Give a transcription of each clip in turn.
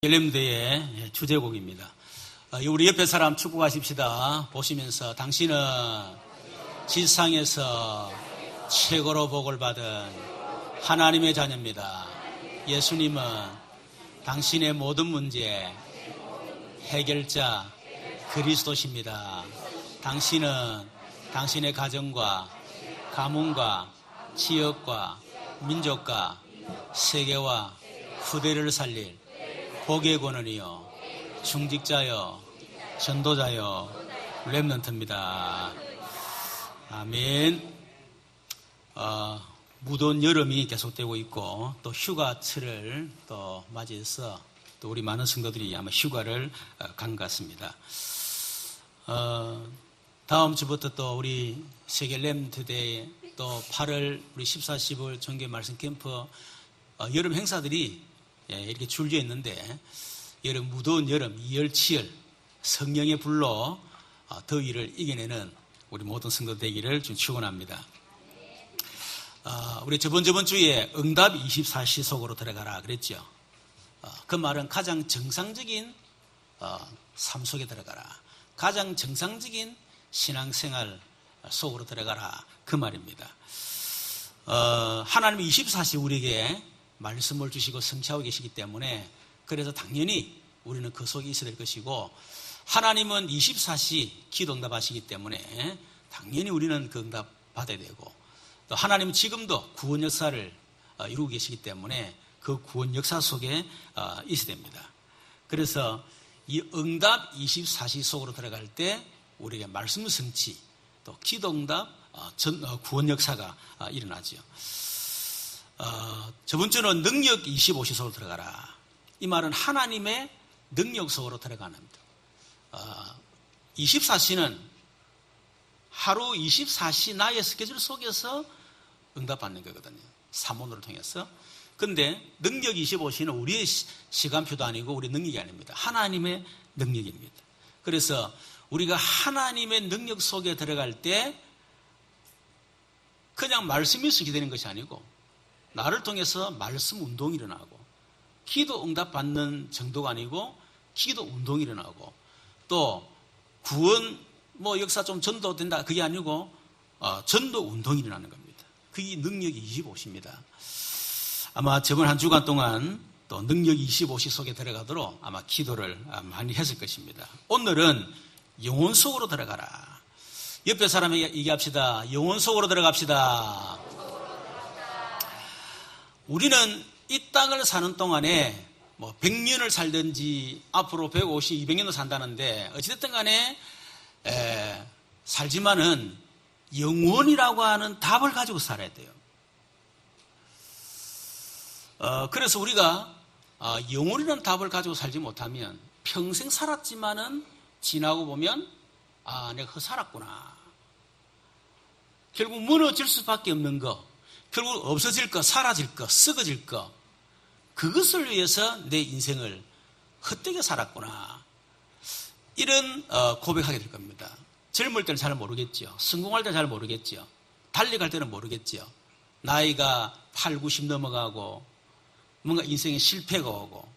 옐렘대의 주제곡입니다. 우리 옆에 사람 축복하십시다. 보시면서 당신은 지상에서 최고로 복을 받은 하나님의 자녀입니다. 예수님은 당신의 모든 문제 해결자 그리스도십니다. 당신은 당신의 가정과 가문과 지역과 민족과 세계와 후대를 살릴 복의 권원이요 중직자요 전도자요 렘넌트입니다. 아멘. 무더운 여름이 계속되고 있고 또 휴가철을 또 맞이해서 또 우리 많은 성도들이 아마 휴가를 간 것 같습니다. 다음 주부터 또 우리 세계 렘넌트데이 또 8월 우리 14, 15일 정규 말씀 캠프 여름 행사들이 이렇게 줄지어 있는데 무더운 여름 이열치열 성령의 불로 더위를 이겨내는 우리 모든 성도 되기를 좀 축원합니다. 우리 저번 주에 응답 24시 속으로 들어가라 그랬죠. 그 말은 가장 정상적인 삶 속에 들어가라. 가장 정상적인 신앙생활 속으로 들어가라. 그 말입니다. 하나님이 24시 우리에게 말씀을 주시고 성취하고 계시기 때문에 그래서 당연히 우리는 그 속에 있어야 될 것이고 하나님은 24시 기도 응답하시기 때문에 당연히 우리는 그 응답 받아야 되고 또 하나님은 지금도 구원 역사를 이루고 계시기 때문에 그 구원 역사 속에 있어야 됩니다. 그래서 이 응답 24시 속으로 들어갈 때 우리에게 말씀 성취 또 기도 응답 구원 역사가 일어나죠. 저번 주는 능력 25시 속으로 들어가라. 이 말은 하나님의 능력 속으로 들어가는 겁니다. 24시는 하루 24시 나의 스케줄 속에서 응답받는 거거든요. 사문으로 통해서. 근데 능력 25시는 우리의 시간표도 아니고 우리 능력이 아닙니다. 하나님의 능력입니다. 그래서 우리가 하나님의 능력 속에 들어갈 때 그냥 말씀이 있어 기다리는 것이 아니고 나를 통해서 말씀 운동이 일어나고 기도 응답받는 정도가 아니고 기도 운동이 일어나고 또 구원 역사 좀 전도된다 그게 아니고 전도 운동이 일어나는 겁니다. 그게 능력이 25시입니다. 아마 저번 한 주간 동안 또 능력 25시 속에 들어가도록 아마 기도를 많이 했을 것입니다. 오늘은 영혼 속으로 들어가라. 옆에 사람에게 얘기합시다. 영혼 속으로 들어갑시다. 우리는 이 땅을 사는 동안에 100년을 살든지 앞으로 150, 200년을 산다는데 어찌됐든 간에 살지만은 영원이라고 하는 답을 가지고 살아야 돼요. 그래서 우리가 영원이라는 답을 가지고 살지 못하면 평생 살았지만은 지나고 보면 내가 살았구나. 결국 무너질 수밖에 없는 거, 결국 없어질 거, 사라질 거, 썩어질 거, 그것을 위해서 내 인생을 헛되게 살았구나. 이런 고백하게 될 겁니다. 젊을 때는 잘 모르겠죠. 성공할 때는 잘 모르겠죠. 달려갈 때는 모르겠죠. 나이가 8, 90 넘어가고 뭔가 인생에 실패가 오고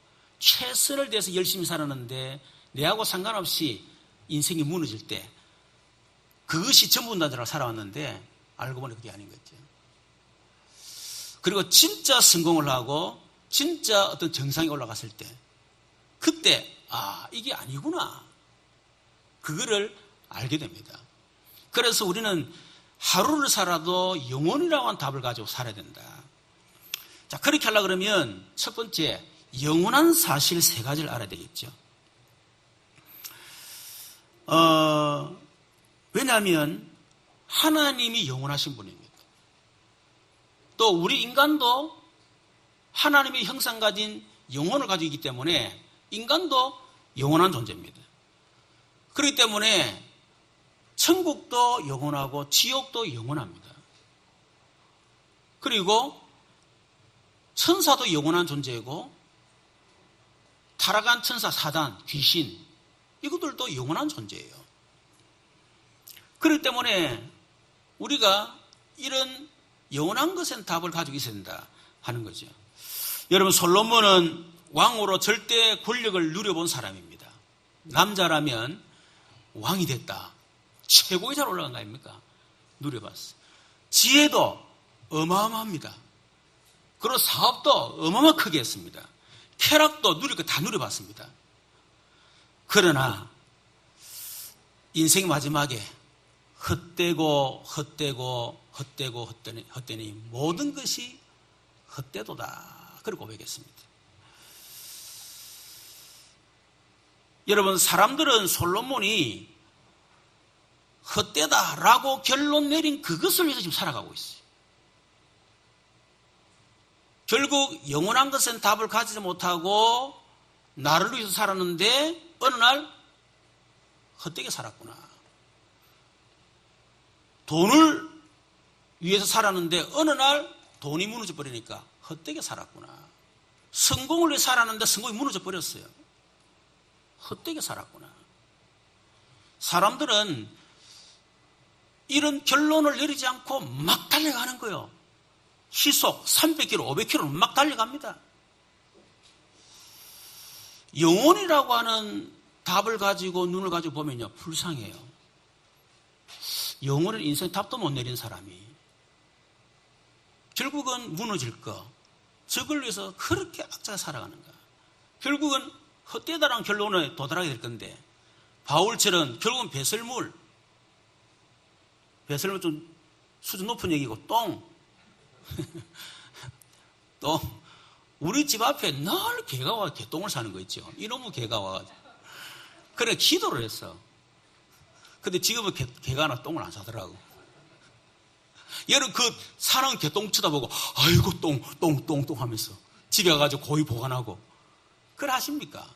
최선을 다해서 열심히 살았는데 내하고 상관없이 인생이 무너질 때 그것이 전부인 줄 알고 살아왔는데 알고 보니 그게 아닌 거죠. 그리고 진짜 성공을 하고 진짜 어떤 정상에 올라갔을 때 그때 이게 아니구나. 그거를 알게 됩니다. 그래서 우리는 하루를 살아도 영혼이라고 하는 답을 가지고 살아야 된다. 자, 그렇게 하려고 그러면 첫 번째 영원한 사실 3가지를 알아야 되겠죠. 왜냐하면 하나님이 영원하신 분입니다. 또 우리 인간도 하나님의 형상 가진 영혼을 가지고 있기 때문에 인간도 영원한 존재입니다. 그렇기 때문에 천국도 영원하고 지옥도 영원합니다. 그리고 천사도 영원한 존재이고 타락한 천사, 사단, 귀신 이것들도 영원한 존재예요. 그렇기 때문에 우리가 이런 영원한 것엔 답을 가지고 있어야 된다 하는 거죠. 여러분 솔로몬은 왕으로 절대 권력을 누려본 사람입니다. 남자라면 왕이 됐다. 최고의 잘 올라간 거 아닙니까? 누려봤어. 지혜도 어마어마합니다. 그리고 사업도 어마어마 크게 했습니다. 쾌락도 누릴 거 다 누려봤습니다. 그러나 인생 마지막에 헛되고 헛되니 모든 것이 헛되도다. 그렇게 고백했습니다. 여러분, 사람들은 솔로몬이 헛되다라고 결론 내린 그것을 위해서 지금 살아가고 있어요. 결국 영원한 것은 답을 가지지 못하고 나를 위해서 살았는데 어느 날 헛되게 살았구나. 돈을 위해서 살았는데 어느 날 돈이 무너져 버리니까 헛되게 살았구나. 성공을 위해서 살았는데 성공이 무너져 버렸어요. 헛되게 살았구나. 사람들은 이런 결론을 내리지 않고 막 달려가는 거예요. 시속 300km, 500km는 막 달려갑니다. 영혼이라고 하는 답을 가지고 눈을 가지고 보면요, 불쌍해요. 영혼은 인생 답도 못 내린 사람이 결국은 무너질 거, 저걸 위해서 그렇게 악자가 살아가는가. 결국은 헛되다라는 결론에 도달하게 될 건데, 바울처럼 결국은 배설물 좀 수준 높은 얘기고, 똥. 우리 집 앞에 늘 개가 와, 개똥을 사는 거 있죠. 이놈의 개가 와가지고. 그래, 기도를 했어. 근데 지금은 개가 하나 똥을 안 사더라고. 얘는 그 사는 개똥 쳐다보고, 아이고, 똥 하면서 집에 가가지고 고이 보관하고. 그래 하십니까?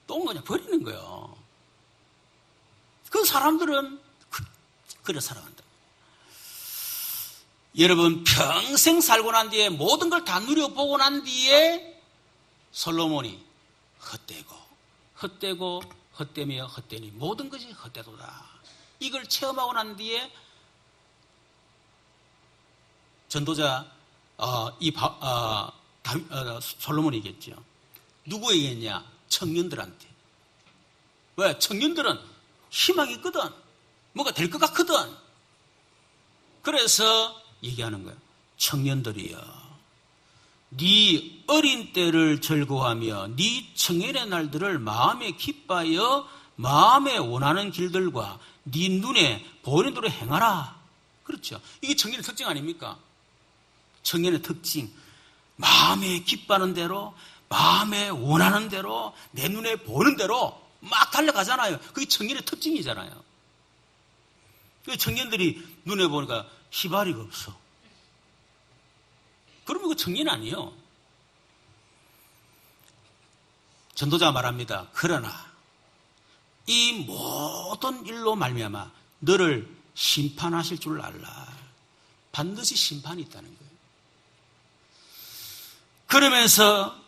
똥은 그냥 버리는 거예요. 그 사람들은 그래 살아간다. 여러분, 평생 살고 난 뒤에 모든 걸 다 누려보고 난 뒤에 솔로몬이 헛되며 헛되니 모든 것이 헛되도다. 이걸 체험하고 난 뒤에 전도자 솔로몬이 얘기했죠. 누구에게 했냐? 청년들한테. 왜? 청년들은 희망이 있거든. 뭐가 될 것 같거든. 그래서 얘기하는 거예요. 청년들이여, 네 어린 때를 즐거워하며 네 청년의 날들을 마음에 기뻐하여 마음에 원하는 길들과 네 눈에 보이는 대로 행하라. 그렇죠. 이게 청년의 특징 아닙니까? 청년의 특징. 마음에 기뻐하는 대로, 마음에 원하는 대로, 내 눈에 보이는 대로 막 달려가잖아요. 그게 청년의 특징이잖아요. 청년들이 눈에 보니까 희발이가 없어. 그러면 그 청년 아니에요. 전도자가 말합니다. 그러나 이 모든 일로 말미암아 너를 심판하실 줄 알라. 반드시 심판이 있다는 거예요. 그러면서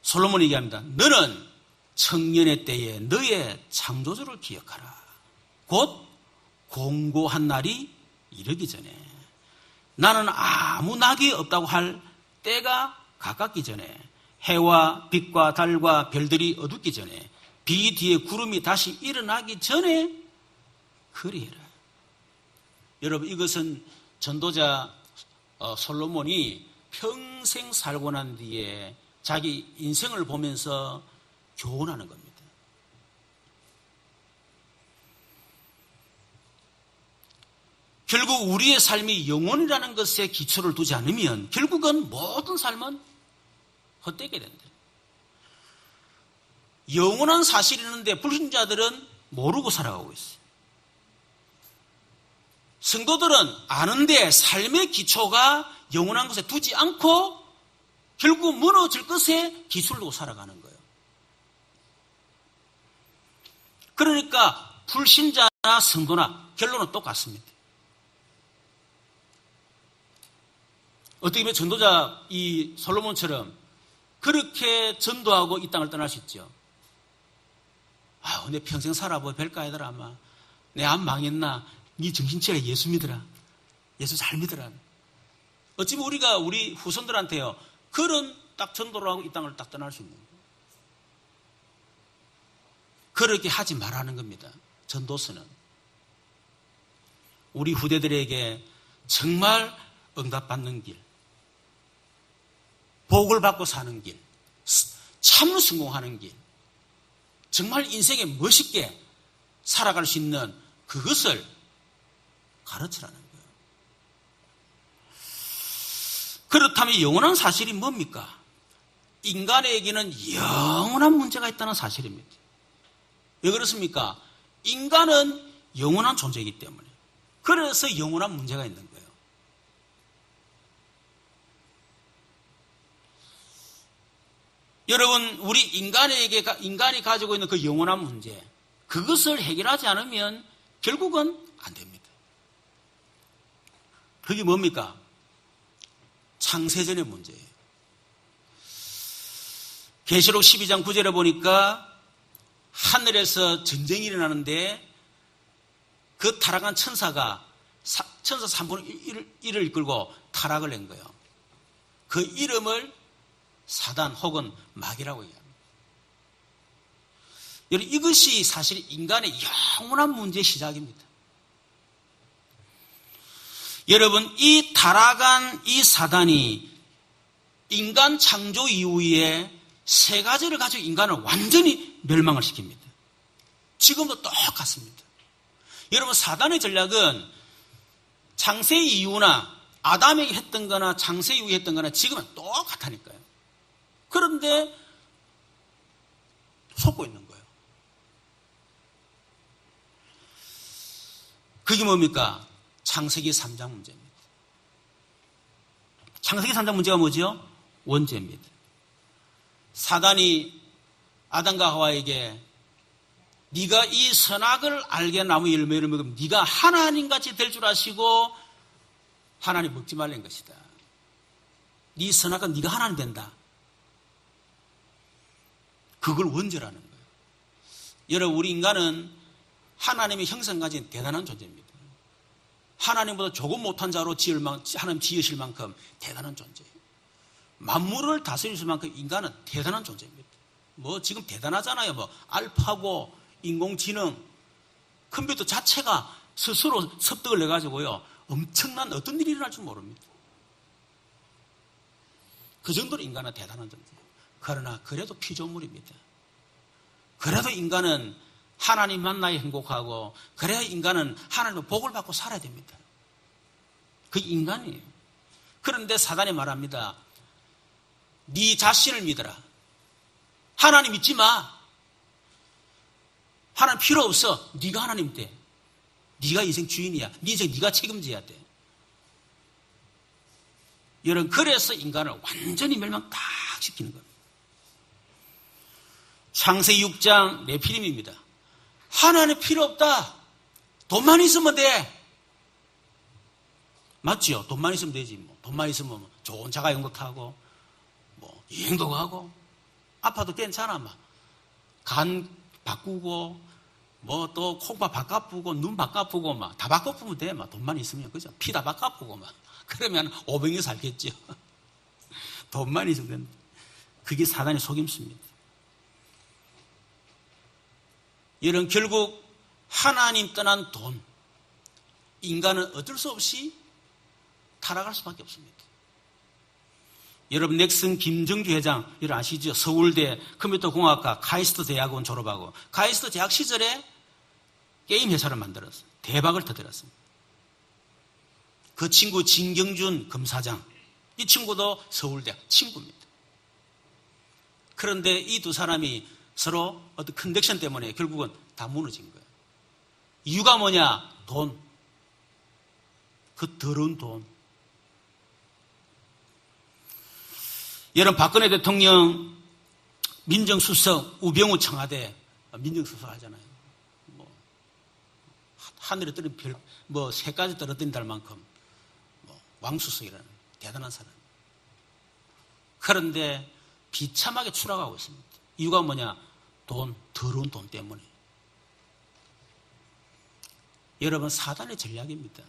솔로몬이 얘기합니다. 너는 청년의 때에 너의 창조주를 기억하라. 곧 공고한 날이 이르기 전에, 나는 아무 낙이 없다고 할 때가 가깝기 전에, 해와 빛과 달과 별들이 어둡기 전에, 비 뒤에 구름이 다시 일어나기 전에 그리해라. 여러분, 이것은 전도자 솔로몬이 평생 살고 난 뒤에 자기 인생을 보면서 교훈하는 겁니다. 결국 우리의 삶이 영혼이라는 것에 기초를 두지 않으면 결국은 모든 삶은 헛되게 된다. 영원한 사실이 있는데 불신자들은 모르고 살아가고 있어요. 성도들은 아는데 삶의 기초가 영원한 것에 두지 않고 결국 무너질 것에 기초를 두고 살아가는 거예요. 그러니까 불신자나 성도나 결론은 똑같습니다. 어떻게 보면 전도자 이 솔로몬처럼 그렇게 전도하고 이 땅을 떠나셨죠. 내 평생 살아보고 별거 아니더라. 아마 내 암 망했나? 네 정신차려 예수 믿으라. 예수 잘 믿으라. 어찌 보면 우리가 우리 후손들한테요, 그런 딱 전도를 하고 이 땅을 딱 떠날 수 있는 거예요. 그렇게 하지 말라는 겁니다. 전도서는. 우리 후대들에게 정말 응답받는 길, 복을 받고 사는 길, 참으로 성공하는 길, 정말 인생에 멋있게 살아갈 수 있는 그것을 가르치라는 거예요. 그렇다면 영원한 사실이 뭡니까? 인간에게는 영원한 문제가 있다는 사실입니다. 왜 그렇습니까? 인간은 영원한 존재이기 때문에. 그래서 영원한 문제가 있는 거예요. 여러분, 우리 인간이 가지고 있는 그 영원한 문제, 그것을 해결하지 않으면 결국은 안 됩니다. 그게 뭡니까? 창세전의 문제예요. 계시록 12장 9절에 보니까 하늘에서 전쟁이 일어나는데 그 타락한 천사가 천사 3분의 1을 이끌고 타락을 낸 거예요. 그 이름을 사단 혹은 마귀라고 얘기합니다. 여러분, 이것이 사실 인간의 영원한 문제의 시작입니다. 여러분, 이 타락한 이 사단이 인간 창조 이후에 세 가지를 가지고 인간을 완전히 멸망을 시킵니다. 지금도 똑같습니다. 여러분, 사단의 전략은 창세 이후나 아담에게 했던 거나 창세 이후에 했던 거나 지금은 똑같다니까요. 그런데 속고 있는 거예요. 그게 뭡니까? 창세기 3장 문제입니다. 창세기 3장 문제가 뭐죠? 원죄입니다. 사단이 아담과 하와에게 네가 이 선악을 알게 나무 열매를 먹으면 네가 하나님같이 될 줄 아시고 하나님 먹지 말라는 것이다. 네 선악은 네가 하나님 된다. 그걸 원죄라는 거예요. 여러분, 우리 인간은 하나님의 형상 가진 대단한 존재입니다. 하나님보다 조금 못한 자로 하나님 지으실 만큼 대단한 존재예요. 만물을 다스릴 만큼 인간은 대단한 존재입니다. 뭐 지금 대단하잖아요. 뭐 알파고 인공지능, 컴퓨터 자체가 스스로 습득을 내가지고요. 엄청난 어떤 일이 일어날 줄 모릅니다. 그 정도로 인간은 대단한 존재예요. 그러나 그래도 피조물입니다. 그래도 인간은 하나님 만나야 행복하고 그래야 인간은 하나님의 복을 받고 살아야 됩니다. 그게 인간이에요. 그런데 사단이 말합니다. 네 자신을 믿어라. 하나님 믿지 마. 하나님 필요 없어. 네가 하나님 돼. 네가 인생 주인이야. 네 인생 네가 책임져야 돼. 여러분, 그래서 인간을 완전히 멸망 딱 시키는 겁니다. 창세기 6장 네피림입니다. 하나님 필요 없다. 돈만 있으면 돼. 맞죠? 돈만 있으면 되지. 뭐. 돈만 있으면 좋은 자가용도 타고 뭐 여행도 가고 아파도 괜찮아. 막 간 바꾸고 뭐 또 콩밥 바꿔보고 눈 바꿔보고 막 다 바꿔보면 돼. 막 돈만 있으면. 그죠? 피 다 바꿔보고 막 그러면 500년 살겠죠. 돈만 있으면 된다. 그게 사단의 속임수입니다. 여러분, 결국 하나님 떠난 돈, 인간은 어쩔 수 없이 타락할 수밖에 없습니다. 여러분, 넥슨 김정주 회장, 여러분 아시죠? 서울대 컴퓨터공학과 카이스트 대학원 졸업하고 카이스트 대학 시절에 게임 회사를 만들었어요. 대박을 터뜨렸습니다. 그 친구 진경준 검사장, 이 친구도 서울대 친구입니다. 그런데 이 두 사람이 서로 어떤 컨넥션 때문에 결국은 다 무너진 거예요. 이유가 뭐냐? 돈. 그 더러운 돈. 여러분, 박근혜 대통령 민정수석 우병우 청와대 민정수석 하잖아요. 뭐 하늘에 떨어진 별, 뭐 새까지 떨어뜨린다 할 만큼 뭐 왕수석이라는 대단한 사람. 그런데 비참하게 추락하고 있습니다. 이유가 뭐냐? 돈, 더러운 돈 때문에. 여러분, 사단의 전략입니다.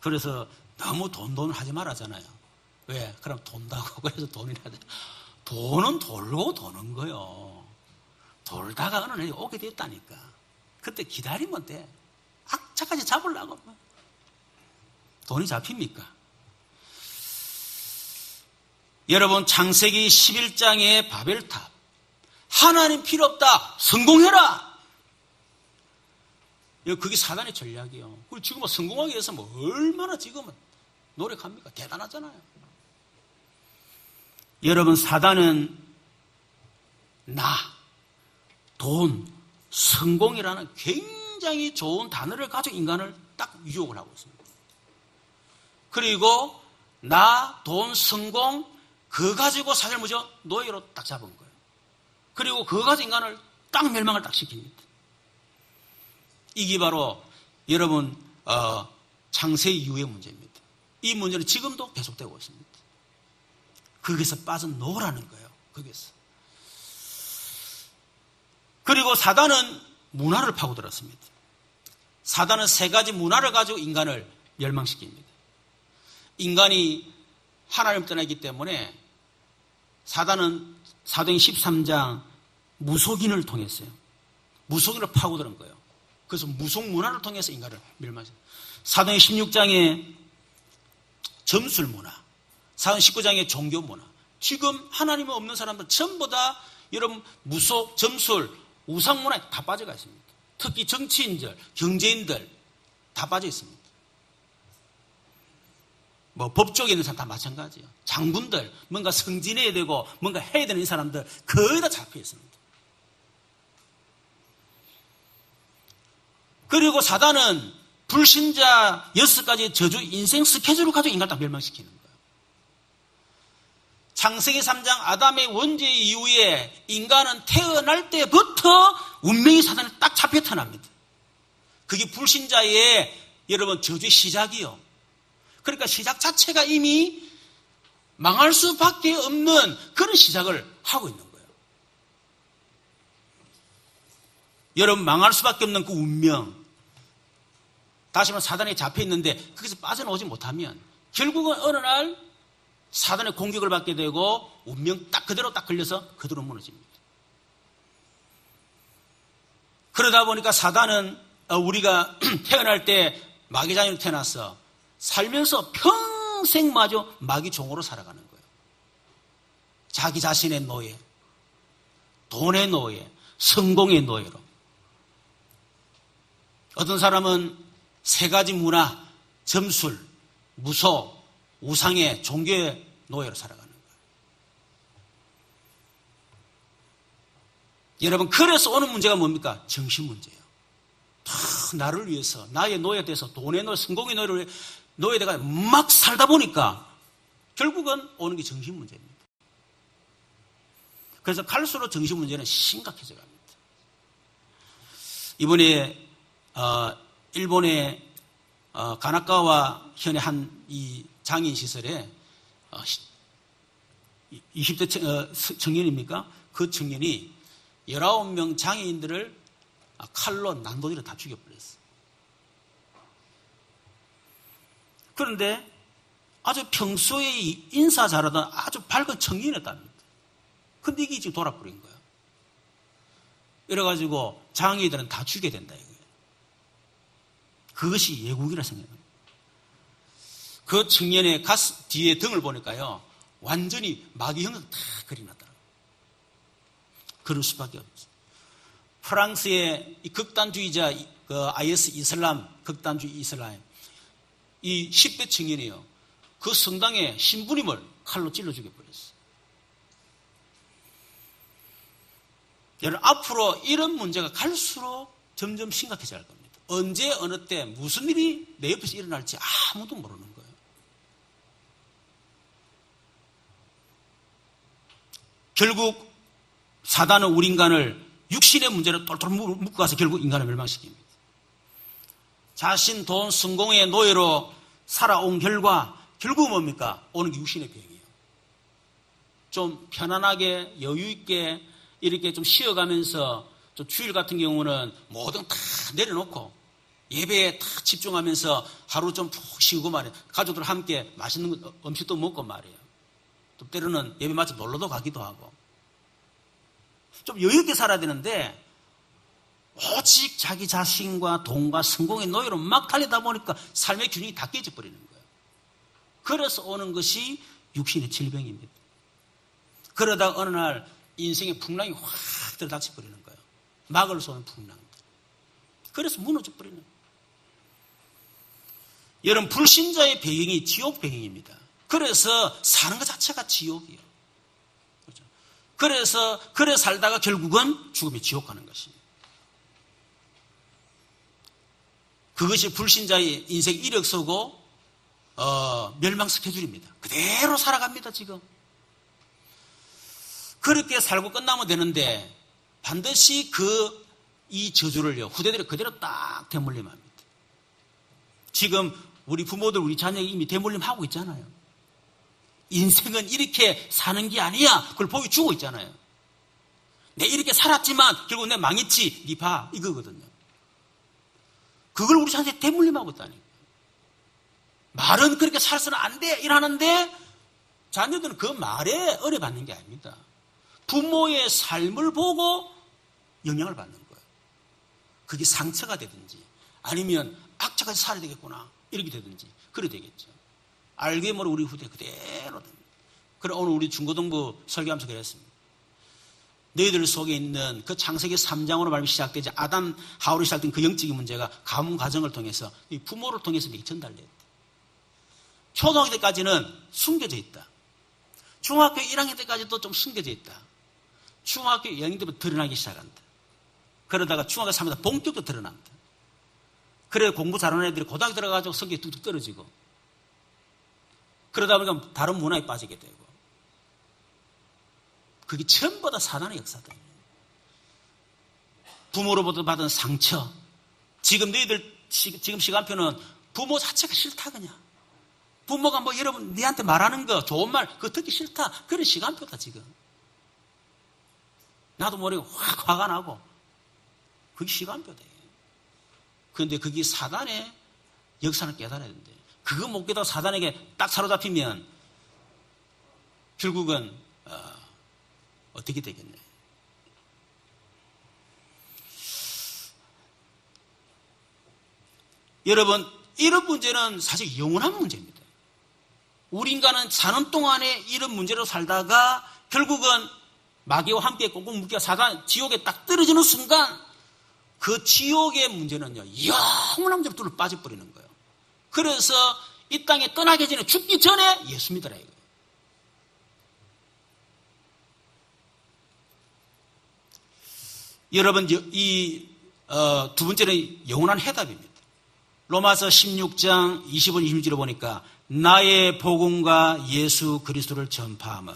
그래서 너무 돈 하지 말아잖아요. 왜? 그럼 돈다고. 그래서 돈이라 돼. 돈은 돌고 도는 거요. 돌다가 어느 날이 오게 됐다니까. 그때 기다리면 돼. 악착같이 잡으려고. 돈이 잡힙니까? 여러분, 창세기 11장의 바벨탑. 하나님 필요 없다. 성공해라. 그게 사단의 전략이에요. 그리고 지금 성공하기 위해서 얼마나 지금은 노력합니까? 대단하잖아요. 여러분, 사단은 나, 돈, 성공이라는 굉장히 좋은 단어를 가지고 인간을 딱 유혹을 하고 있습니다. 그리고 나, 돈, 성공, 그거 가지고 사실 뭐죠? 노예로 딱 잡은 거예요. 그리고 그거 가지고 인간을 딱 멸망을 딱 시킵니다. 이게 바로 여러분 창세기 이후의 문제입니다. 이 문제는 지금도 계속되고 있습니다. 거기서 빠져나오라는 거예요. 거기서. 그리고 사단은 문화를 파고들었습니다. 사단은 세 가지 문화를 가지고 인간을 멸망시킵니다. 인간이 하나님을 떠나기 때문에 사단은 사도행 13장 무속인을 통했어요. 무속인을 파고드는 거예요. 그래서 무속 문화를 통해서 인간을 멸망시킵니다. 사도행 16장에 점술 문화, 사도행 19장에 종교 문화. 지금 하나님이 없는 사람들 전부 다 여러분 무속, 점술, 우상 문화에 다 빠져가 있습니다. 특히 정치인들, 경제인들 다 빠져 있습니다. 법조계 있는 사람 다 마찬가지예요. 장군들, 뭔가 승진해야 되고 뭔가 해야 되는 이 사람들 거의 다 잡혀 있습니다. 그리고 사단은 불신자 6가지 저주 인생 스케줄을 가지고 인간을 다 멸망시키는 거예요. 창세기 3장 아담의 원죄 이후에 인간은 태어날 때부터 운명이 사단에 딱 잡혀 태어납니다. 그게 불신자의 여러분 저주의 시작이요. 그러니까 시작 자체가 이미 망할 수밖에 없는 그런 시작을 하고 있는 거예요. 여러분 망할 수밖에 없는 그 운명. 다시 말해 사단에 잡혀 있는데 거기서 빠져나오지 못하면 결국은 어느 날 사단의 공격을 받게 되고 운명 딱 그대로 딱 걸려서 그대로 무너집니다. 그러다 보니까 사단은 우리가 태어날 때 마귀자녀로 태어나서 살면서 평생마저 마귀 종으로 살아가는 거예요. 자기 자신의 노예, 돈의 노예, 성공의 노예로. 어떤 사람은 세 가지 문화, 점술, 무속, 우상의 종교의 노예로 살아가는 거예요. 여러분, 그래서 오는 문제가 뭡니까? 정신 문제예요. 다 나를 위해서, 나의 노예에 대해서 돈의 노예, 성공의 노예를 노예대가 막 살다 보니까 결국은 오는 게 정신 문제입니다. 그래서 갈수록 정신 문제는 심각해져 갑니다. 이번에 일본의 가나카와 현의 한 이 장애인 시설에 20대 청년입니까? 그 청년이 19명 장애인들을 칼로 난도질을 다 죽여버렸어요. 그런데 아주 평소에 인사 잘하던 아주 밝은 청년이었답니다. 근데 이게 지금 돌아버린 거예요. 이래가지고 장애인들은 다 죽여야 된다 이거예요. 그것이 예국이라 생각합니다. 그 청년의 가슴 뒤에 등을 보니까요, 완전히 마귀형을 다 그려놨더라고요. 그럴 수밖에 없죠. 프랑스의 이 극단주의자, 그 IS 이슬람, 극단주의 이슬람, 이 10대 청년이에요. 그 성당에 신부님을 칼로 찔러 죽여버렸어요. 여러분, 앞으로 이런 문제가 갈수록 점점 심각해져 갈 겁니다. 언제, 어느 때, 무슨 일이 내 옆에서 일어날지 아무도 모르는 거예요. 결국 사단은 우리 인간을 육신의 문제로 똘똘 묶고 가서 결국 인간을 멸망시킵니다. 자신, 돈, 성공의 노예로 살아온 결과 결국 뭡니까? 오는 게 육신의 병이에요. 좀 편안하게 여유 있게 이렇게 좀 쉬어가면서 좀 주일 같은 경우는 모든 다 내려놓고 예배에 딱 집중하면서 하루 좀 푹 쉬고 말이에요. 가족들 함께 맛있는 음식도 먹고 말이에요. 또 때로는 예배 마쳐 놀러도 가기도 하고. 좀 여유 있게 살아야 되는데 오직 자기 자신과 돈과 성공의 노예로 막 달리다 보니까 삶의 균형이 다 깨져버리는 거예요. 그래서 오는 것이 육신의 질병입니다. 그러다 어느 날 인생의 풍랑이 확 들이닥쳐버리는 거예요. 막을 쏘는 풍랑. 그래서 무너져버리는 거예요. 여러분, 불신자의 배경이 지옥 배경입니다. 그래서 사는 것 자체가 지옥이에요. 그렇죠? 그래서 그래 살다가 결국은 죽음의 지옥 가는 것입니다. 그것이 불신자의 인생 이력서고 멸망 스케줄입니다. 그대로 살아갑니다. 지금. 그렇게 살고 끝나면 되는데 반드시 이 저주를요 후대들이 그대로 딱 대물림합니다. 지금 우리 부모들 우리 자녀가 이미 대물림하고 있잖아요. 인생은 이렇게 사는 게 아니야. 그걸 보여주고 있잖아요. 내 이렇게 살았지만 결국 내 망했지. 니 봐. 이거거든요. 그걸 우리 자녀한테 대물림하고 있다니. 말은 그렇게 살아서는 안 돼. 이러는데 자녀들은 그 말에 의뢰받는 게 아닙니다. 부모의 삶을 보고 영향을 받는 거예요. 그게 상처가 되든지 아니면 악착같이 살아야 되겠구나. 이렇게 되든지 그래 되겠죠. 알게 모르게 우리 후대 그대로 됩니다. 그래 오늘 우리 중고등부 설교하면서 그랬습니다. 너희들 속에 있는 그 창세기 3장으로 말하면 시작되지 아담 하울이 시작된 그 영적인 문제가 가문 과정을 통해서 부모를 통해서 전달됐다. 초등학교 때까지는 숨겨져 있다. 중학교 1학년 때까지도 좀 숨겨져 있다. 중학교 2학년 때부터 드러나기 시작한다. 그러다가 중학교 3학년 때 본격적으로 드러난다. 그래 공부 잘하는 애들이 고등학교 들어가가지고 성격이 뚝뚝 떨어지고 그러다 보니까 다른 문화에 빠지게 되고 그게 전부 다 사단의 역사다. 부모로부터 받은 상처. 지금 너희들 지금 시간표는 부모 자체가 싫다 그냥. 부모가 뭐 여러분 니한테 말하는 거 좋은 말 그거 듣기 싫다. 그런 시간표다 지금. 나도 모르게 확 화가 나고 그게 시간표다. 그런데 그게 사단의 역사를 깨달아야 되는데 그거 못 깨달아 사단에게 딱 사로잡히면 결국은 어떻게 되겠네. 여러분 이런 문제는 사실 영원한 문제입니다. 우리 인간은 사는 동안에 이런 문제로 살다가 결국은 마귀와 함께 꽁꽁 묶여 사단 지옥에 딱 떨어지는 순간 그 지옥의 문제는요 영원한 문제로 뚫어 빠져버리는 거예요. 그래서 이 땅에 떠나기 전에 죽기 전에 예수 믿으라 이거예요. 여러분 이 두 번째는 영원한 해답입니다. 로마서 16장 25절 26절을 보니까 나의 복음과 예수 그리스도를 전파하며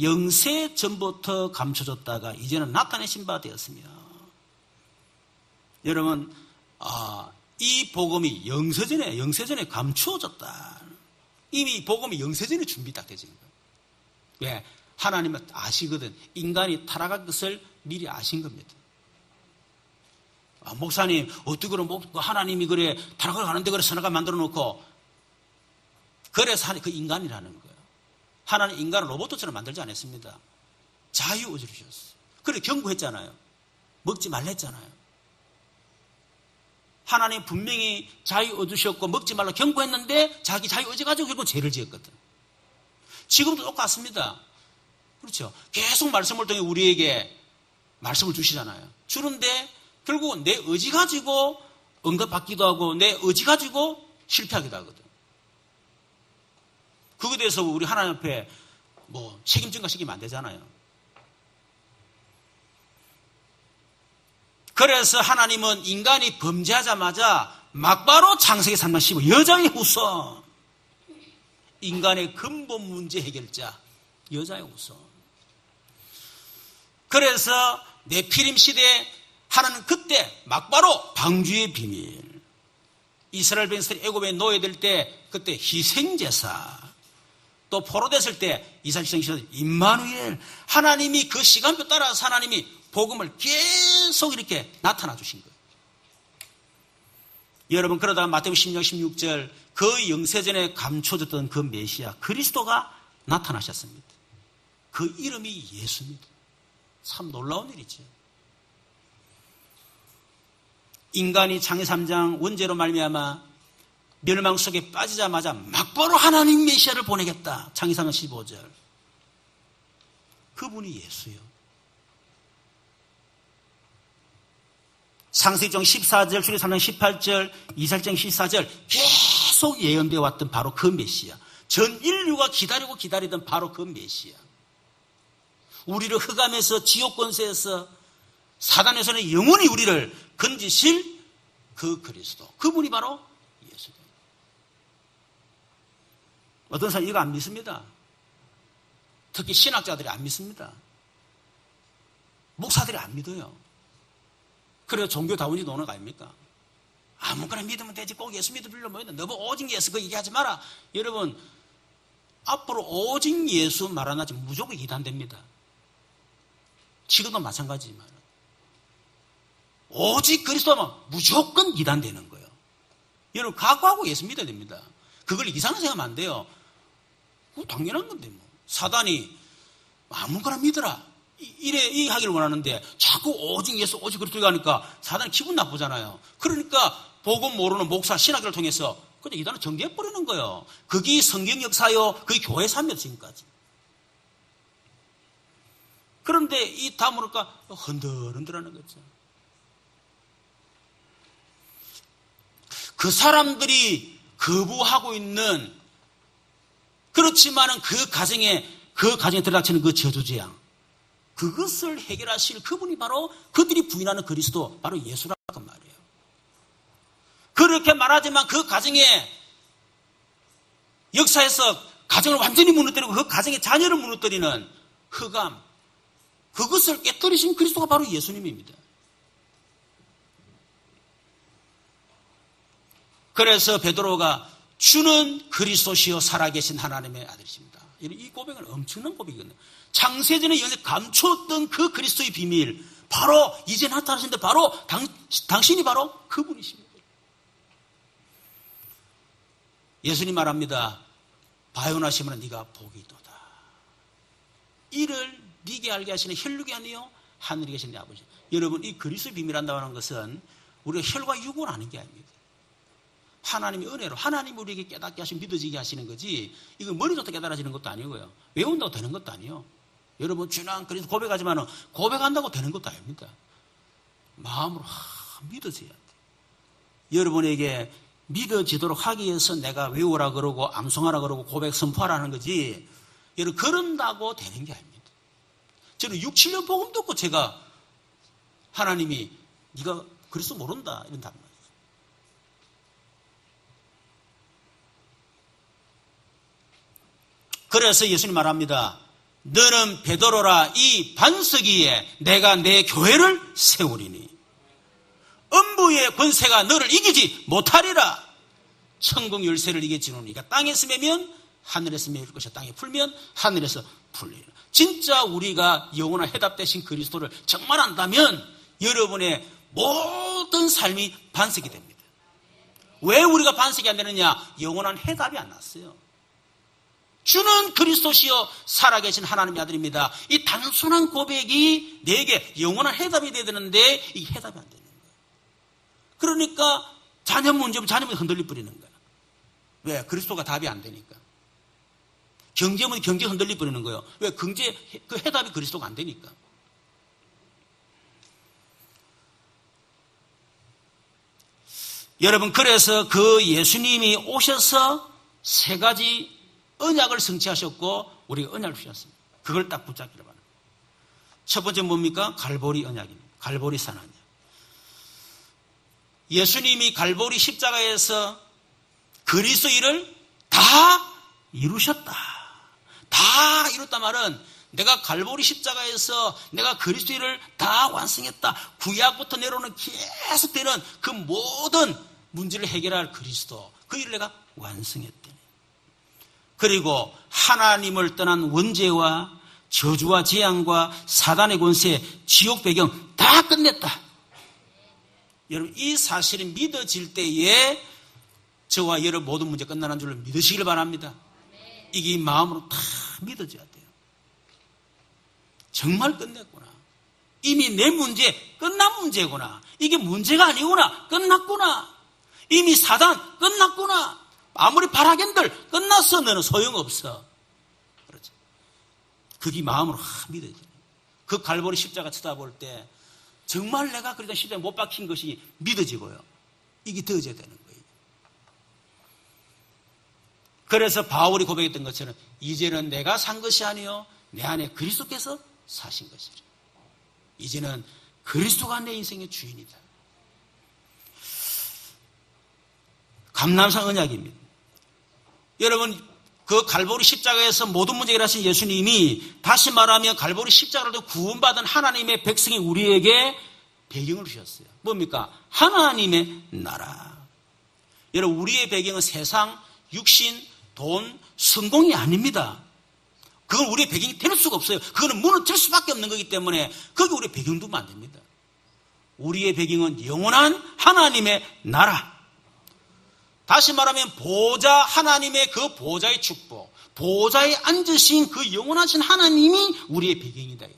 영세 전부터 감춰졌다가 이제는 나타내신 바 되었으며 여러분 이 복음이 영세전에 감추어졌다. 이미 복음이 영세전에 준비 딱 되어진 거예요. 왜? 하나님은 아시거든. 인간이 타락할 것을 미리 아신 겁니다. 목사님 어떻게 그럼 하나님이 그래 타락을 가는데 그래 선악을 만들어 놓고 그래서 그 인간이라는 거예요. 하나님 인간을 로봇처럼 만들지 않았습니다. 자유의지를 주셨어요. 그래 경고했잖아요. 먹지 말랬잖아요. 하나님 분명히 자유의지 주셨고 먹지 말라 경고했는데 자기 자유의지 가지고 결국 죄를 지었거든. 지금도 똑같습니다. 그렇죠. 계속 말씀을 통해 우리에게 말씀을 주시잖아요. 주는데 결국은 내 의지 가지고 응답받기도 하고 내 의지 가지고 실패하기도 하거든. 그거에 대해서 우리 하나님 앞에 책임 전가시키면 안 되잖아요. 그래서 하나님은 인간이 범죄하자마자 막바로 창세기 3장 15 여자의 후손 인간의 근본 문제 해결자 여자의 후손. 그래서 네피림 시대에 하나는 그때 막바로 방주의 비밀 이스라엘 백성들이 애굽에 노예될 때 그때 희생제사 또 포로됐을 때 이삭시성 시대 임마누엘 하나님이 그 시간표 따라서 하나님이 복음을 계속 이렇게 나타나 주신 거예요. 여러분, 그러다가 마태복음 16, 16절 그 영세전에 감춰졌던 그 메시아 그리스도가 나타나셨습니다. 그 이름이 예수입니다. 참 놀라운 일이죠. 인간이 창세 3장 원죄로 말미암아 멸망 속에 빠지자마자 막바로 하나님 메시아를 보내겠다. 창세 3장 15절. 그분이 예수요. 창세기장 14절, 출애굽기 3장 18절, 이사야장 14절 계속 예언되어 왔던 바로 그 메시아. 전 인류가 기다리던 바로 그 메시아. 우리를 흑암에서 지옥 권세에서 사단의 손에 영원히 우리를 건지실 그 그리스도. 그분이 바로 예수입니다. 어떤 사람이 이거 안 믿습니다. 특히 신학자들이 안 믿습니다. 목사들이 안 믿어요. 그래서 종교다원이 노는 거 아닙니까? 아무거나 믿으면 되지. 꼭 예수 믿으려 뭐냐. 너무 오직 예수 그 얘기하지 마라. 여러분, 앞으로 오직 예수 말하나지 무조건 이단됩니다. 지금도 마찬가지지만 오직 그리스도만 무조건 이단되는 거예요. 여러분, 각오하고 예수 믿어야 됩니다. 그걸 이상하게 생각하면 안 돼요. 당연한 건데 뭐. 사단이 아무거나 믿어라. 이 하기를 원하는데 자꾸 오직 예수 오직 그리스도 가니까 사단이 기분 나쁘잖아요. 그러니까 복음 모르는 목사 신학교를 통해서 그냥 이단을 정리해버리는 거예요. 그게 성경 역사요. 그게 교회 삶이요. 지금까지. 그런데 이 다 모르니까 흔들흔들하는 거죠. 그 사람들이 거부하고 있는 그렇지만은 그 가정에 들어닥치는 그 저주재앙, 그것을 해결하실 그분이 바로 그들이 부인하는 그리스도, 바로 예수라고 말이에요. 그렇게 말하지만 그 가정의 역사에서 가정을 완전히 무너뜨리고 그 가정의 자녀를 무너뜨리는 흑암, 그것을 깨뜨리신 그리스도가 바로 예수님입니다. 그래서 베드로가 주는 그리스도시요 살아계신 하나님의 아들이십니다. 이 고백은 엄청난 고백이거든요. 창세전에 영에 감추었던 그 그리스도의 비밀, 바로 이제 나타나신데 바로 당신이 바로 그분이십니다. 예수님 말합니다. 바요나 시몬아 네가 복이 있도다. 이를 네게 알게 하시는 혈육이 아니요 하늘에 계신 내 아버지. 여러분, 이 그리스도의 비밀한다고 하는 것은 우리가 혈과 육으로 아는 게 아닙니다. 하나님의 은혜로 하나님 우리에게 깨닫게 하시고 믿어지게 하시는 거지, 이거 머리 좋다 깨달아지는 것도 아니고요. 외운다고 되는 것도 아니에요. 여러분, 주난 그래서 고백하지만 고백한다고 되는 것도 아닙니다. 마음으로 믿어져야 돼. 여러분에게 믿어지도록 하기 위해서 내가 외우라 그러고 암송하라 그러고 고백 선포하라는 거지, 여러분 그런다고 되는 게 아닙니다. 저는 6, 7년 복음 듣고 제가 하나님이 네가 그리스도 모른다 이런 답을. 그래서 예수님 말합니다. 너는 베드로라, 이 반석 위에 내가 내 교회를 세우리니 음부의 권세가 너를 이기지 못하리라. 천국 열쇠를 이기지노니까 땅에서 매면 하늘에서 매일 것이야, 땅에 풀면 하늘에서 풀리라. 진짜 우리가 영원한 해답 되신 그리스도를 정말 안다면 여러분의 모든 삶이 반석이 됩니다. 왜 우리가 반석이 안 되느냐? 영원한 해답이 안 났어요. 주는 그리스도시요 살아계신 하나님의 아들입니다. 이 단순한 고백이 내게 영원한 해답이 돼야 되는데 이 해답이 안 되는 거예요. 그러니까 자녀 문제면 자녀만 흔들릴 뿌리는 거예요. 왜? 그리스도가 답이 안 되니까. 경제면 경제 흔들릴 뿌리는 거예요. 왜? 경제 그 해답이 그리스도가 안 되니까. 여러분, 그래서 그 예수님이 오셔서 세 가지 언약을 성취하셨고 우리가 언약을 주셨습니다. 그걸 딱 붙잡기를 바랍니다. 첫 번째 뭡니까? 갈보리 언약입니다. 갈보리 산언약. 예수님이 갈보리 십자가에서 그리스도 일을 다 이루셨다. 다 이뤘다 말은 내가 갈보리 십자가에서 내가 그리스도 일을 다 완성했다. 구약부터 내려오는 계속되는 그 모든 문제를 해결할 그리스도, 그 일을 내가 완성했다. 그리고 하나님을 떠난 원죄와 저주와 재앙과 사단의 권세, 지옥 배경 다 끝냈다. 여러분, 이 사실이 믿어질 때에 저와 여러분 모든 문제 끝나는 줄로 믿으시길 바랍니다. 이게 마음으로 다 믿어져야 돼요. 정말 끝냈구나. 이미 내 문제 끝난 문제구나. 이게 문제가 아니구나. 끝났구나. 이미 사단 끝났구나. 아무리 바라겐들 끝났어. 너는 소용없어. 그렇죠. 그게 마음으로 믿어져요. 그 갈보리 십자가 쳐다볼 때 정말 내가 그러던 십자가에 못 박힌 것이 믿어지고요. 이게 더져야 되는 거예요. 그래서 바울이 고백했던 것처럼 이제는 내가 산 것이 아니요 내 안에 그리스도께서 사신 것이라. 이제는 그리스도가 내 인생의 주인이다. 감람산 언약입니다. 여러분, 그 갈보리 십자가에서 모든 문제 해결하신 예수님이 다시 말하면 갈보리 십자가로 구원받은 하나님의 백성이 우리에게 배경을 주셨어요. 뭡니까? 하나님의 나라. 여러분, 우리의 배경은 세상, 육신, 돈, 성공이 아닙니다. 그건 우리의 배경이 될 수가 없어요. 그거는 무너질 수밖에 없는 거기 때문에 거기 우리의 배경 두면 안 됩니다. 우리의 배경은 영원한 하나님의 나라. 다시 말하면 보좌, 하나님의 그 보좌의 축복, 보좌에 앉으신 그 영원하신 하나님이 우리의 배경이다.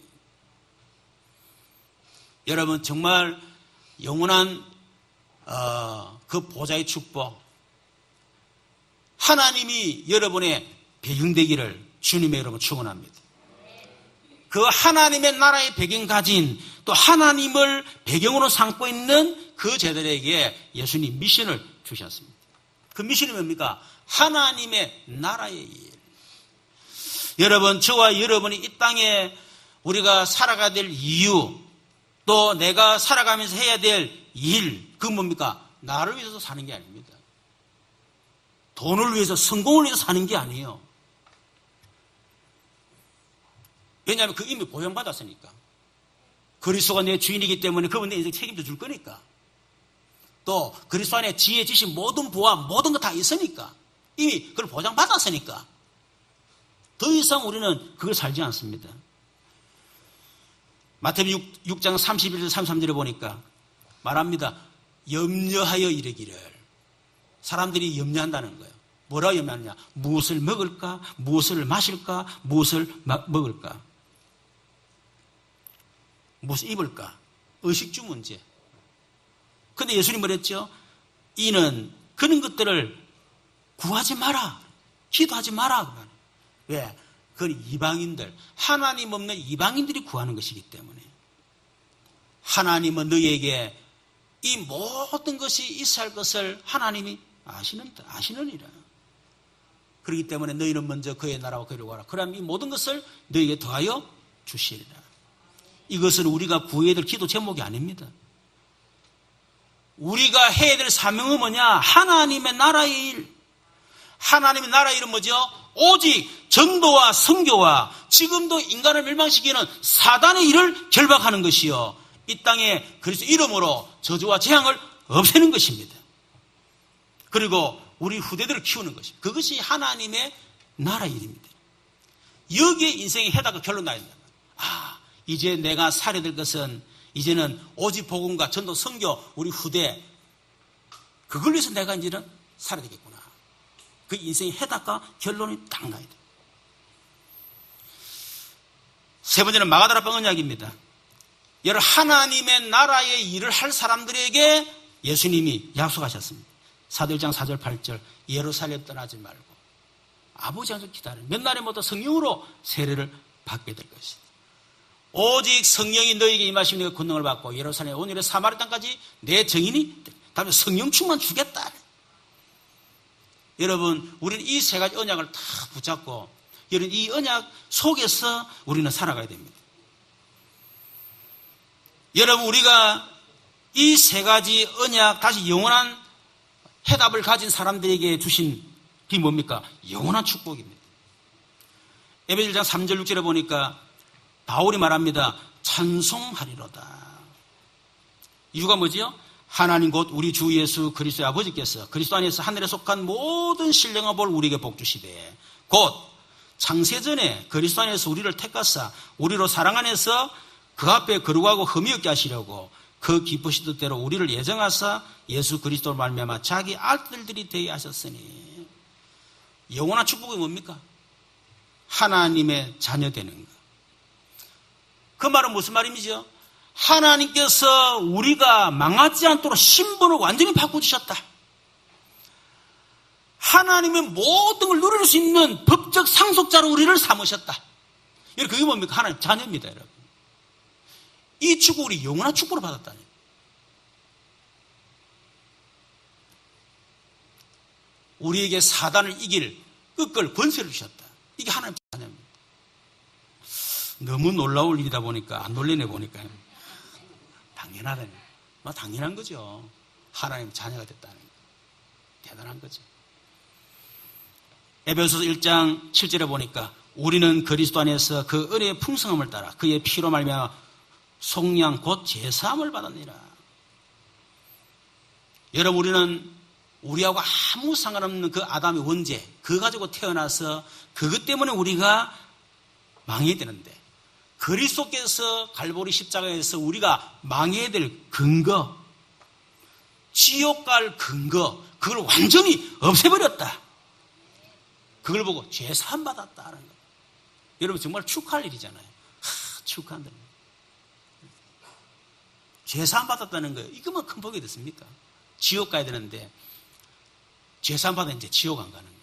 여러분, 정말 영원한 그 보좌의 축복, 하나님이 여러분의 배경되기를 주님의 여러분 축원합니다. 그 하나님의 나라의 배경 가진 또 하나님을 배경으로 삼고 있는 그 제자들에게 예수님 미션을 주셨습니다. 그 미션이 뭡니까? 하나님의 나라의 일. 여러분, 저와 여러분이 이 땅에 우리가 살아가야 될 이유, 또 내가 살아가면서 해야 될 일, 그건 뭡니까? 나를 위해서 사는 게 아닙니다. 돈을 위해서, 성공을 위해서 사는 게 아니에요. 왜냐하면 그 이미 보형받았으니까. 그리스도가 내 주인이기 때문에 그분 내 인생 책임져 줄 거니까. 또 그리스도 안에 지혜, 지식, 모든 부와 모든 거 다 있으니까. 이미 그걸 보장받았으니까. 더 이상 우리는 그걸 살지 않습니다. 마태복음 6장 31절 33절에 보니까 말합니다. 염려하여 이르기를. 사람들이 염려한다는 거예요. 뭐라고 염려하느냐? 무엇을 먹을까? 무엇을 마실까? 무엇을 먹을까? 무엇을 입을까? 의식주 문제. 근데 예수님 뭐랬죠? 이는 그런 것들을 구하지 마라. 기도하지 마라. 왜? 그건 이방인들, 하나님 없는 이방인들이 구하는 것이기 때문에. 하나님은 너희에게 이 모든 것이 있어야 할 것을 하나님이 아시느니라. 그렇기 때문에 너희는 먼저 그의 나라와 그를 구하라. 그러면 이 모든 것을 너희에게 더하여 주시리라. 이것은 우리가 구해야 될 기도 제목이 아닙니다. 우리가 해야 될 사명은 뭐냐? 하나님의 나라의 일. 하나님의 나라의 일은 뭐죠? 오직 전도와 선교와 지금도 인간을 멸망시키는 사단의 일을 결박하는 것이요. 이 땅에 그리스도 이름으로 저주와 재앙을 없애는 것입니다. 그리고 우리 후대들을 키우는 것입니다. 그것이 하나님의 나라의 일입니다. 여기에 인생의 해답과 결론 나야 된다. 이제 내가 살아야 될 것은 이제는 오직 복음과 전도, 선교, 우리 후대 그걸 위해서 내가 이제는 살아야 되겠구나. 그 인생의 해답과 결론이 딱 나야 돼. 세 번째는 마가다락방 언약입니다. 여러분, 하나님의 나라의 일을 할 사람들에게 예수님이 약속하셨습니다. 사도행전 1장 4절 8절 예루살렘 떠나지 말고 아버지 안에서 기다려 몇 날에 모두 성령으로 세례를 받게 될 것이다. 오직 성령이 너에게 임하시면 너희가 권능을 받고 예루살렘 온유의 사마리 땅까지 내 증인이 다음에 성령 충만 주겠다. 여러분, 우리는 이 세 가지 언약을 다 붙잡고 여러분 이 언약 속에서 우리는 살아가야 됩니다. 여러분, 우리가 이 세 가지 언약, 다시 영원한 해답을 가진 사람들에게 주신 게 뭡니까? 영원한 축복입니다. 에베소서 1장 3절 6절에 보니까 바울이 말합니다. 찬송하리로다. 이유가 뭐지요? 하나님 곧 우리 주 예수 그리스도의 아버지께서 그리스도 안에서 하늘에 속한 모든 신령한 볼 우리에게 복 주시되 곧 창세전에 그리스도 안에서 우리를 택하사 우리로 사랑 안에서 그 앞에 거룩하고 흠이 없게 하시려고 그 기쁘신 뜻대로 우리를 예정하사 예수 그리스도로 말미암아 자기 아들들이 되게 하셨으니. 영원한 축복이 뭡니까? 하나님의 자녀 되는 것. 그 말은 무슨 말이죠? 하나님께서 우리가 망하지 않도록 신분을 완전히 바꿔주셨다. 하나님의 모든 걸 누릴 수 있는 법적 상속자로 우리를 삼으셨다. 여러분, 그게 뭡니까? 하나님 자녀입니다, 여러분. 이 축복, 우리 영원한 축복을 받았다니. 우리에게 사단을 이길 끄끌 권세를 주셨다. 이게 하나님 자녀입니다. 너무 놀라울 일이다 보니까, 안 놀래내 보니까. 당연하다니. 당연한 거죠. 하나님 자녀가 됐다는 거. 대단한 거죠. 에베소서 1장 7절에 보니까 우리는 그리스도 안에서 그 은혜의 풍성함을 따라 그의 피로 말미암아 속량 곧 제사함을 받았느니라. 여러분, 우리는 우리하고 아무 상관없는 그 아담의 원죄, 그거 가지고 태어나서 그것 때문에 우리가 망해야 되는데, 그리스도께서 갈보리 십자가에서 우리가 망해야 될 근거, 지옥 갈 근거, 그걸 완전히 없애버렸다. 그걸 보고 죄사함 받았다는 거. 여러분, 정말 축하할 일이잖아요. 축하한다. 죄사함 받았다는 거, 이거만 큰 복이 됐습니까? 지옥 가야 되는데 죄사함 받아 이제 지옥 안 가는 거예요.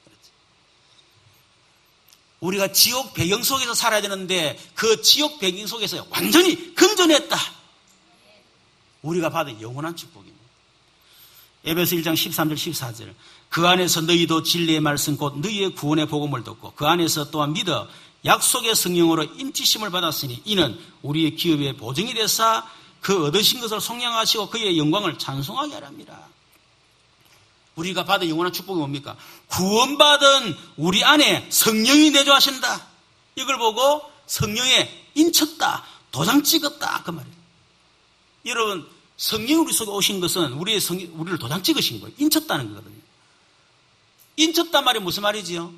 그렇지. 우리가 지옥 배경 속에서 살아야 되는데 그 지옥 배경 속에서 완전히 금전했다. 우리가 받은 영원한 축복입니다. 에베소 1장 13절 14절. 그 안에서 너희도 진리의 말씀 곧 너희의 구원의 복음을 듣고 그 안에서 또한 믿어 약속의 성령으로 인치심을 받았으니 이는 우리의 기업의 보증이 되사 그 얻으신 것을 속량하시고 그의 영광을 찬송하게 하랍니다. 우리가 받은 영원한 축복이 뭡니까? 구원받은 우리 안에 성령이 내주하신다. 이걸 보고 성령에 인쳤다, 도장 찍었다, 그 말이에요. 여러분, 성령이 우리 속에 오신 것은 우리를 도장 찍으신 거예요. 인쳤다는 거거든요. 인쳤단 말이 무슨 말이지요?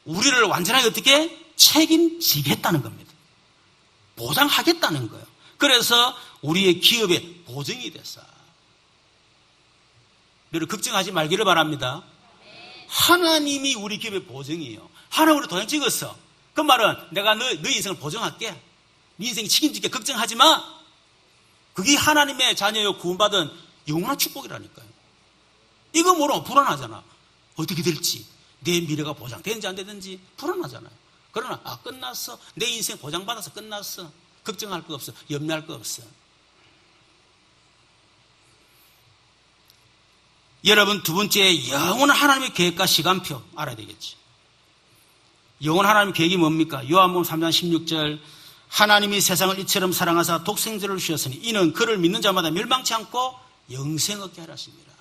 우리를 완전하게 어떻게 책임지겠다는 겁니다. 보장하겠다는 거예요. 그래서 우리의 기업에 보증이 됐어. 여러분, 걱정하지 말기를 바랍니다. 하나님이 우리 기업의 보증이에요. 하나님 우리 도장 찍었어. 그 말은 내가 너희 인생을 보증할게. 네 인생이 책임질게. 걱정하지 마. 그게 하나님의 자녀요 구원받은 영원한 축복이라니까요. 이거 모르면 불안하잖아. 어떻게 될지, 내 미래가 보장되는지 안 되는지 불안하잖아요. 그러나 끝났어. 내 인생 보장받아서 끝났어. 걱정할 거 없어. 염려할 거 없어. 여러분, 두 번째, 영원한 하나님의 계획과 시간표 알아야 되겠지. 영원한 하나님의 계획이 뭡니까? 요한복음 3장 16절. 하나님이 세상을 이처럼 사랑하사 독생자를 주셨으니 이는 그를 믿는 자마다 멸망치 않고 영생 얻게 하라십니다.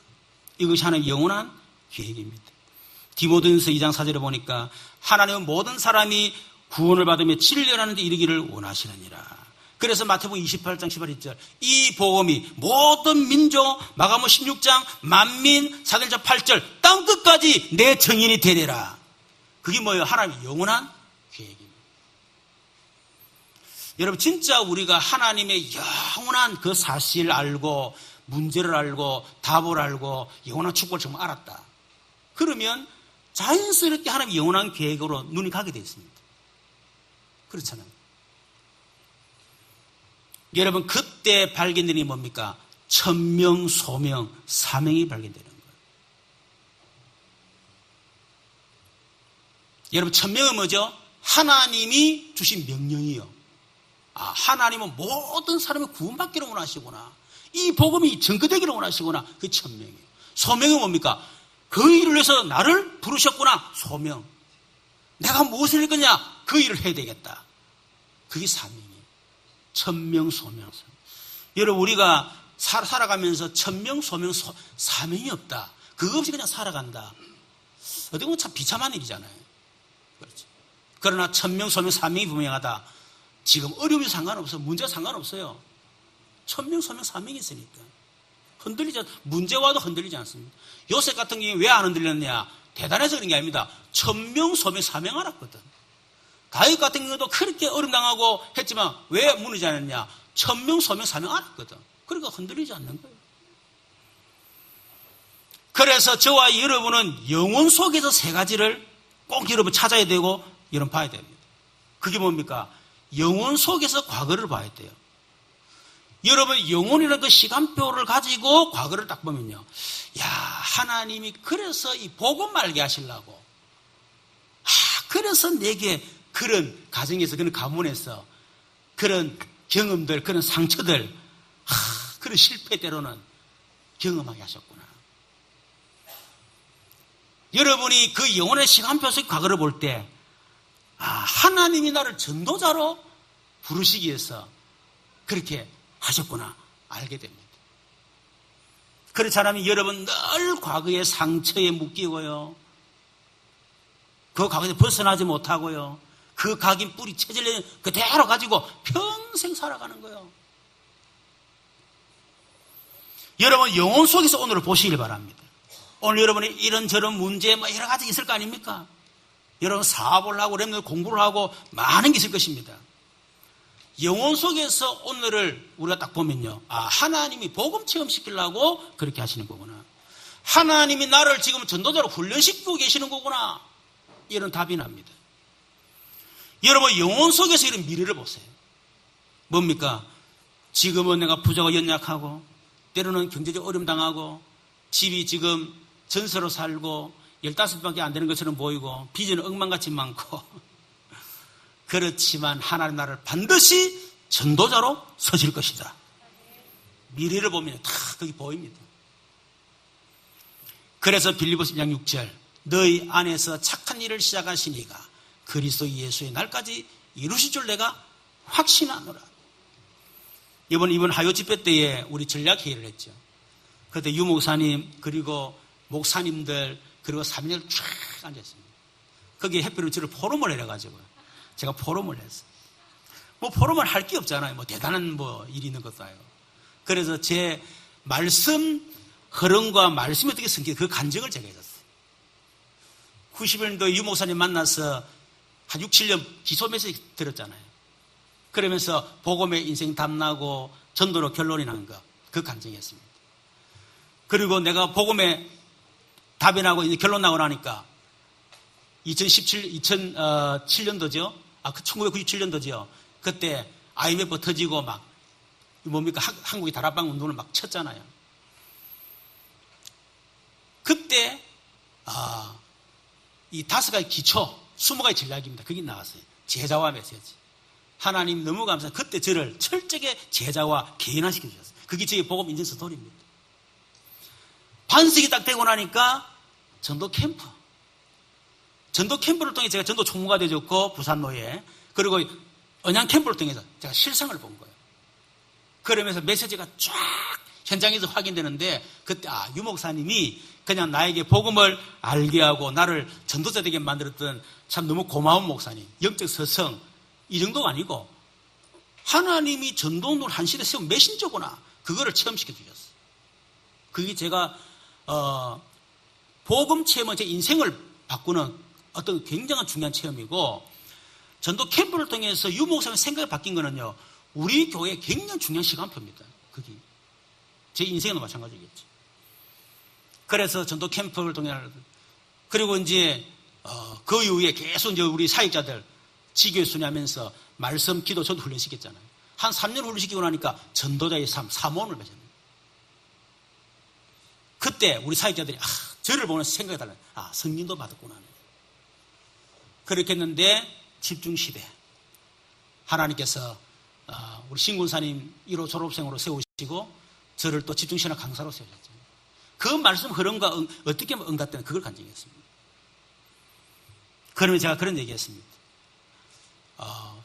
이것이 하나님의 영원한 계획입니다. 디모데전서 2장 4절에 보니까 하나님은 모든 사람이 구원을 받으며 진리하는 데 이르기를 원하시느니라. 그래서 마태복음 28장 18절 이 복음이 모든 민족, 마가복음 16장 만민, 사도행전 8절 땅끝까지 내 증인이 되리라. 그게 뭐예요? 하나님의 영원한 계획입니다. 여러분, 진짜 우리가 하나님의 영원한 그 사실을 알고 문제를 알고 답을 알고 영원한 축복을 정말 알았다. 그러면 자연스럽게 하나님의 영원한 계획으로 눈이 가게 되어 있습니다. 그렇잖아요. 여러분, 그때 발견되는 게 뭡니까? 천명, 소명, 사명이 발견되는 거예요. 여러분, 천명은 뭐죠? 하나님이 주신 명령이요. 하나님은 모든 사람이 구원받기를 원하시구나. 이 복음이 증거되기를 원하시구나. 그 천명이에요. 소명은 뭡니까? 그 일을 위해서 나를 부르셨구나. 소명. 내가 무엇을 할 거냐? 그 일을 해야 되겠다. 그게 사명이에요. 천명, 소명. 여러분, 우리가 살아가면서 천명, 소명, 사명이 없다. 그거 없이 그냥 살아간다. 어떻게 보면 참 비참한 일이잖아요. 그렇죠. 그러나 천명, 소명, 사명이 분명하다. 지금 어려움이 상관없어요. 문제가 상관없어요. 천명, 소명, 사명이 있으니까. 문제 와도 흔들리지 않습니다. 요셉 같은 경우에 왜 안 흔들렸냐? 대단해서 그런 게 아닙니다. 천명, 소명, 사명 알았거든. 다윗 같은 경우도 그렇게 어려움 당하고 했지만 왜 무너지지 않았냐? 천명, 소명, 사명 알았거든. 그러니까 흔들리지 않는 거예요. 그래서 저와 여러분은 영혼 속에서 세 가지를 꼭 여러분 찾아야 되고 여러분 봐야 됩니다. 그게 뭡니까? 영혼 속에서 과거를 봐야 돼요. 여러분 영혼이라는 그 시간표를 가지고 과거를 딱 보면요. 야, 하나님이 그래서 이 복음 알게 하시려고. 그래서 내게 그런 가정에서 그런 가문에서 그런 경험들, 그런 상처들, 그런 실패 때로는 경험하게 하셨구나. 여러분이 그 영혼의 시간표 속의 과거를 볼 때, 하나님이 나를 전도자로 부르시기 위해서 그렇게 하셨구나 알게 됩니다. 그렇지 않으면 여러분 늘 과거의 상처에 묶이고요. 그 과거에서 벗어나지 못하고요. 그 각인 뿌리 체질을 그대로 가지고 평생 살아가는 거예요. 여러분 영혼 속에서 오늘을 보시길 바랍니다. 오늘 여러분이 이런저런 문제 여러 가지 있을 거 아닙니까? 여러분 사업을 하고 여러분 공부를 하고 많은 게 있을 것입니다. 영혼 속에서 오늘을 우리가 딱 보면요. 하나님이 복음 체험시키려고 그렇게 하시는 거구나. 하나님이 나를 지금 전도자로 훈련시키고 계시는 거구나. 이런 답이 납니다. 여러분 영혼 속에서 이런 미래를 보세요. 뭡니까? 지금은 내가 부자고 연약하고 때로는 경제적 어려움 당하고 집이 지금 전세로 살고 15밖에 안 되는 것처럼 보이고 빚은 억만같이 많고 그렇지만 하나님 나를 반드시 전도자로 서실 것이다. 미래를 보면 다 거기 보입니다. 그래서 빌립보서 1장 6절 너희 안에서 착한 일을 시작하신 이가 그리스도 예수의 날까지 이루실 줄 내가 확신하노라. 이번 하요 집회 때에 우리 전략회의를 했죠. 그때 유 목사님 그리고 목사님들 그리고 사명을 쫙 앉았습니다. 거기에 햇빛은 저를 포럼을 해가지고요. 제가 포럼을 했어요. 포럼을 할 게 없잖아요. 대단한 일이 있는 것도 아니고. 그래서 제 말씀 흐름과 말씀이 어떻게 생긴 그 간증을 제가 해줬어요. 90년도 유 목사님 만나서 한 6, 7년 기소 메시지 들었잖아요. 그러면서 복음의 인생 담나고 전도로 결론이 난 거, 그 간증했습니다. 그리고 내가 복음에 답이 나고 이제 결론 나고 나니까 2007년도죠. 1997년도죠. 그때 IMF 터지고 한국이 다락방 운동을 막 쳤잖아요. 그때 이 5가지 기초, 20가지 전략입니다. 그게 나왔어요. 제자화 메시지. 하나님 너무 감사해요. 그때 저를 철저하게 제자화 개인화시켜 주셨어요. 그게 저희 복음 인증 스토리입니다. 반석이 딱 되고 나니까 전도 캠프를 통해 제가 전도 총무가 되었고 부산노예 그리고 언양 캠프를 통해서 제가 실상을 본 거예요. 그러면서 메시지가 쫙 현장에서 확인되는데 그때 유 목사님이 그냥 나에게 복음을 알게 하고 나를 전도자 되게 만들었던 참 너무 고마운 목사님, 영적 서성 이 정도가 아니고 하나님이 전도를 한 시대에 세운 메신저구나. 그거를 체험시켜 주셨어요. 그게 제가 복음 체험은 제 인생을 바꾸는 어떤 굉장한 중요한 체험이고 전도 캠프를 통해서 유 목사님의 생각이 바뀐 거는요. 우리 교회의 굉장히 중요한 시간표입니다. 그게 제 인생에도 마찬가지겠죠. 그래서 전도 캠프를 통해 그리고 이제 그 이후에 계속 이제 우리 사역자들 지교회 순회하면서 말씀, 기도 저도 훈련시켰잖아요. 한 3년 훈련시키고 나니까 전도자의 삶, 사모함을 맺었네요. 그때 우리 사역자들이 저를 보면서 생각이 달라요. 성령도 받았구나. 그렇게 했는데 집중시대 하나님께서 우리 신군사님 1호 졸업생으로 세우시고 저를 또 집중신학 강사로 세우셨잖아요. 그 말씀 흐름과 어떻게 응답되는 그걸 간증했습니다. 그러면 제가 그런 얘기했습니다.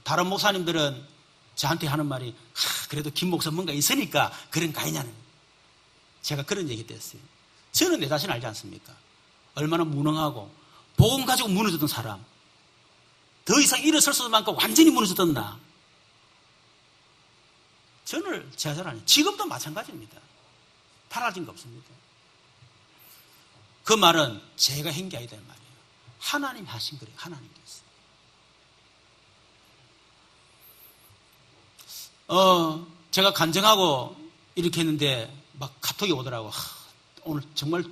다른 목사님들은 저한테 하는 말이 그래도 김 목사 뭔가 있으니까 그런 거 아니냐는 제가 그런 얘기 했어요. 저는 내 자신 알지 않습니까? 얼마나 무능하고 복음 가지고 무너졌던 사람 더 이상 일어설 수 없을 만큼 완전히 무너졌던 나 저는 제가 잘 아니에요. 지금도 마찬가지입니다. 달라진 거 없습니다. 그 말은 제가 한 게 아니다 말이에요. 하나님이 하신 거예요. 하나님께서. 제가 간증하고 이렇게 했는데 막 카톡이 오더라고. 오늘 정말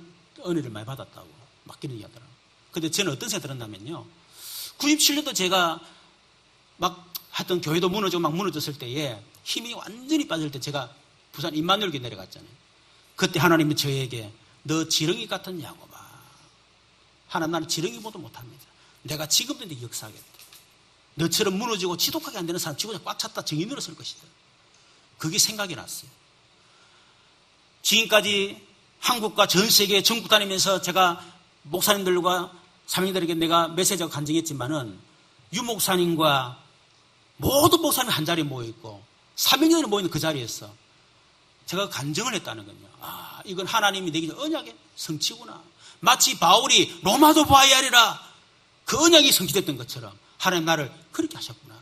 은혜를 많이 받았다고 막 이런 얘기 하더라고. 근데 저는 어떤 생각이 들었냐면요, 97년도 제가 막 하여튼 교회도 무너지고 막 무너졌을 때에 힘이 완전히 빠질 때 제가 부산 임마누엘교회 내려갔잖아요. 그때 하나님이 저에게 너 지렁이 같은 야곱아, 하나님 나는 지렁이보다 못합니다. 내가 지금도 네 역사하겠다. 너처럼 무너지고 지독하게 안 되는 사람 지구에 꽉 찼다 정인으로 쓸 것이다. 그게 생각이 났어요. 지금까지 한국과 전 세계 전국 다니면서 제가 목사님들과 사명들에게 내가 메시지하고 간증했지만은 유 목사님과 모든 목사님 한 자리에 모여있고 사명들이 모이는 그 자리에서 제가 간증을 했다는 거예요. 아, 이건 하나님이 내게 언약의 성취구나. 마치 바울이 로마도 봐야 하리라 그 언약이 성취됐던 것처럼 하나님 나를 그렇게 하셨구나.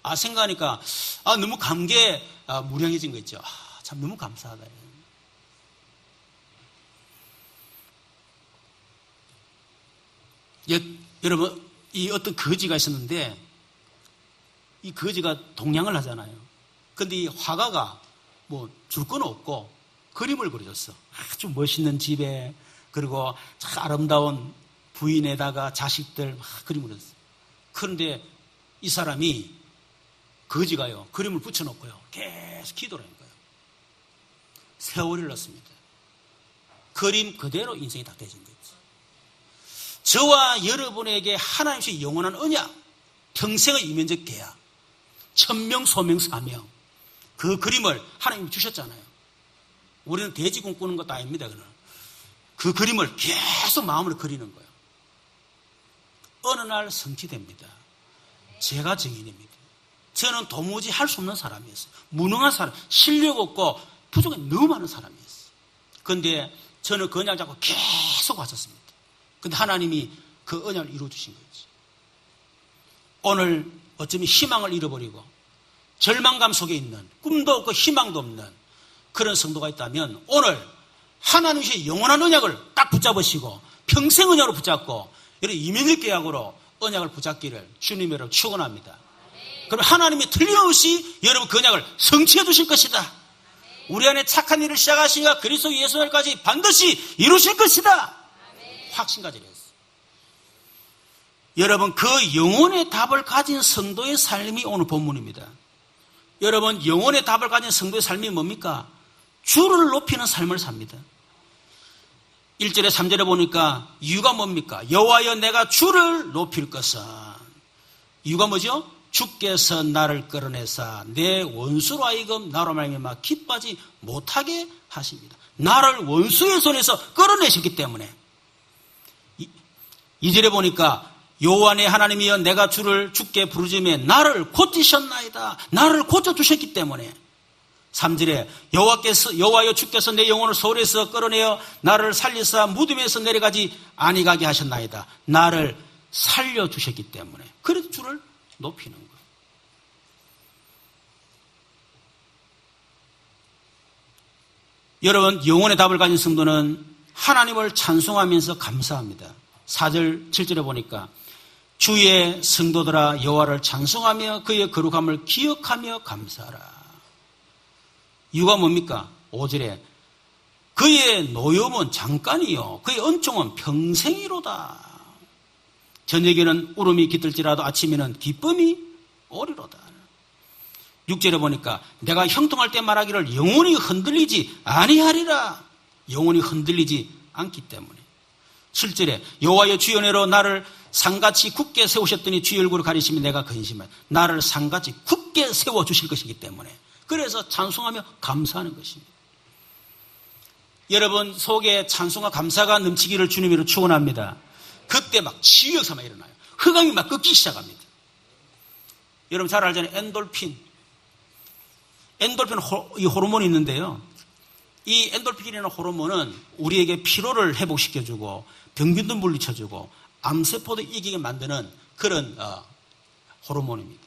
아, 생각하니까 너무 감개에 무량해진 거 있죠. 참 너무 감사하다. 여러분, 이 어떤 거지가 있었는데 이 거지가 동냥을 하잖아요. 근데 이 화가가 뭐 줄 건 없고 그림을 그려줬어. 아주 멋있는 집에, 그리고 참 아름다운 부인에다가 자식들 막 그림을 그렸어. 그런데 이 사람이 거지가요, 그림을 붙여놓고요 계속 기도를 하는 거예요. 세월이 흘렀습니다. 그림 그대로 인생이 다 되진 거지. 저와 여러분에게 하나님의 영원한 언약, 평생의 이면적 계약, 천명, 소명, 사명, 그 그림을 하나님이 주셨잖아요. 우리는 돼지 꿈꾸는 것도 아닙니다. 그 그림을 계속 마음으로 그리는 거예요. 어느 날 성취됩니다. 제가 증인입니다. 저는 도무지 할 수 없는 사람이었어요. 무능한 사람, 실력 없고 부족이 너무 많은 사람이었어요. 그런데 저는 그 언약을 잡고 계속 왔었습니다. 그런데 하나님이 그 언약을 이루어주신 거지. 오늘 어쩌면 희망을 잃어버리고 절망감 속에 있는, 꿈도 없고 희망도 없는 그런 성도가 있다면 오늘 하나님의 영원한 언약을 딱 붙잡으시고 평생 언약으로 붙잡고 이런 이면적 계약으로 언약을 붙잡기를 주님으로 축원합니다. 그럼 하나님이 틀림없이 여러분 그 언약을 성취해 주실 것이다. 우리 안에 착한 일을 시작하시니까 그리스도 예수 날까지 반드시 이루실 것이다. 확신 가지려 했어요. 여러분, 그 영혼의 답을 가진 성도의 삶이 오늘 본문입니다. 여러분, 영혼의 답을 가진 성도의 삶이 뭡니까? 주를 높이는 삶을 삽니다. 1절에 3절에 보니까 이유가 뭡니까? 여호와여 내가 주를 높일 것은, 이유가 뭐죠? 주께서 나를 끌어내사 내 원수로 하여금 나로 말미암아 기뻐하지 못하게 하십니다. 나를 원수의 손에서 끌어내셨기 때문에. 2절에 보니까 여호와 내 하나님이여 내가 주를 주께 부르짖으며 나를 고치셨나이다. 나를 고쳐주셨기 때문에. 3절에 여호와여 주께서 내 영혼을 소홀에서 끌어내어 나를 살리사 무덤에서 내려가지 아니가게 하셨나이다. 나를 살려주셨기 때문에. 그래서 주를 높이는 거예요. 여러분, 영혼의 답을 가진 성도는 하나님을 찬송하면서 감사합니다. 4절 7절에 보니까 주의 성도들아 여호와를 찬송하며 그의 거룩함을 기억하며 감사하라. 이유가 뭡니까? 5절에 그의 노염은 잠깐이요 그의 은총은 평생이로다. 저녁에는 울음이 깃들지라도 아침에는 기쁨이 오리로다. 6절에 보니까 내가 형통할 때 말하기를 영원히 흔들리지 아니하리라. 영원히 흔들리지 않기 때문에. 7절에 여호와여 주의 은혜로 나를 상같이 굳게 세우셨더니 주의 얼굴을 가리시며 내가 근심해. 나를 상같이 굳게 세워주실 것이기 때문에. 그래서 찬송하며 감사하는 것입니다. 여러분 속에 찬송과 감사가 넘치기를 주님으로 축원합니다. 그때 막 치유 역사가 일어나요. 흑암이 막 꺾기 시작합니다. 여러분 잘 알잖아요. 엔돌핀 이 호르몬이 있는데요. 이 엔돌핀이라는 호르몬은 우리에게 피로를 회복시켜주고 병균도 물리쳐주고 암세포도 이기게 만드는 그런 호르몬입니다.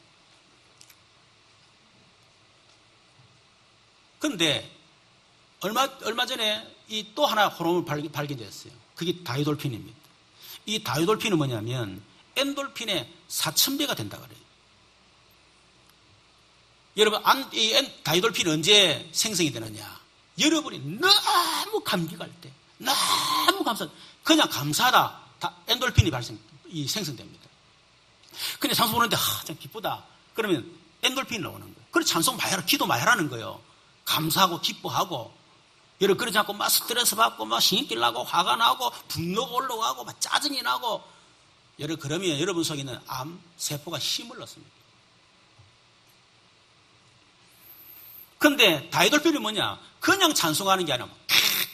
그런데 얼마 전에 이 또 하나 호르몬이 발견됐어요. 그게 다이돌핀입니다. 이 다이돌핀은 뭐냐면 엔돌핀의 4000배가 된다 그래요. 여러분, 이 다이돌핀이 언제 생성이 되느냐? 여러분이 너무 감기갈 때, 너무 그냥 감사하다. 엔돌핀이 생성됩니다. 근데 찬송 부르는데, 참 기쁘다. 그러면 엔돌핀이 나오는 거예요. 그래서 찬송 많이 하라, 기도 많이 하라는 거예요. 감사하고, 기뻐하고. 여러분, 그러지 않고 막 스트레스 받고, 막 신경질 나고, 화가 나고, 분노가 올라가고, 막 짜증이 나고. 여러분, 그러면 여러분 속에 있는 암, 세포가 힘을 얻습니다. 근데 다이돌핀이 뭐냐? 그냥 찬송하는 게 아니라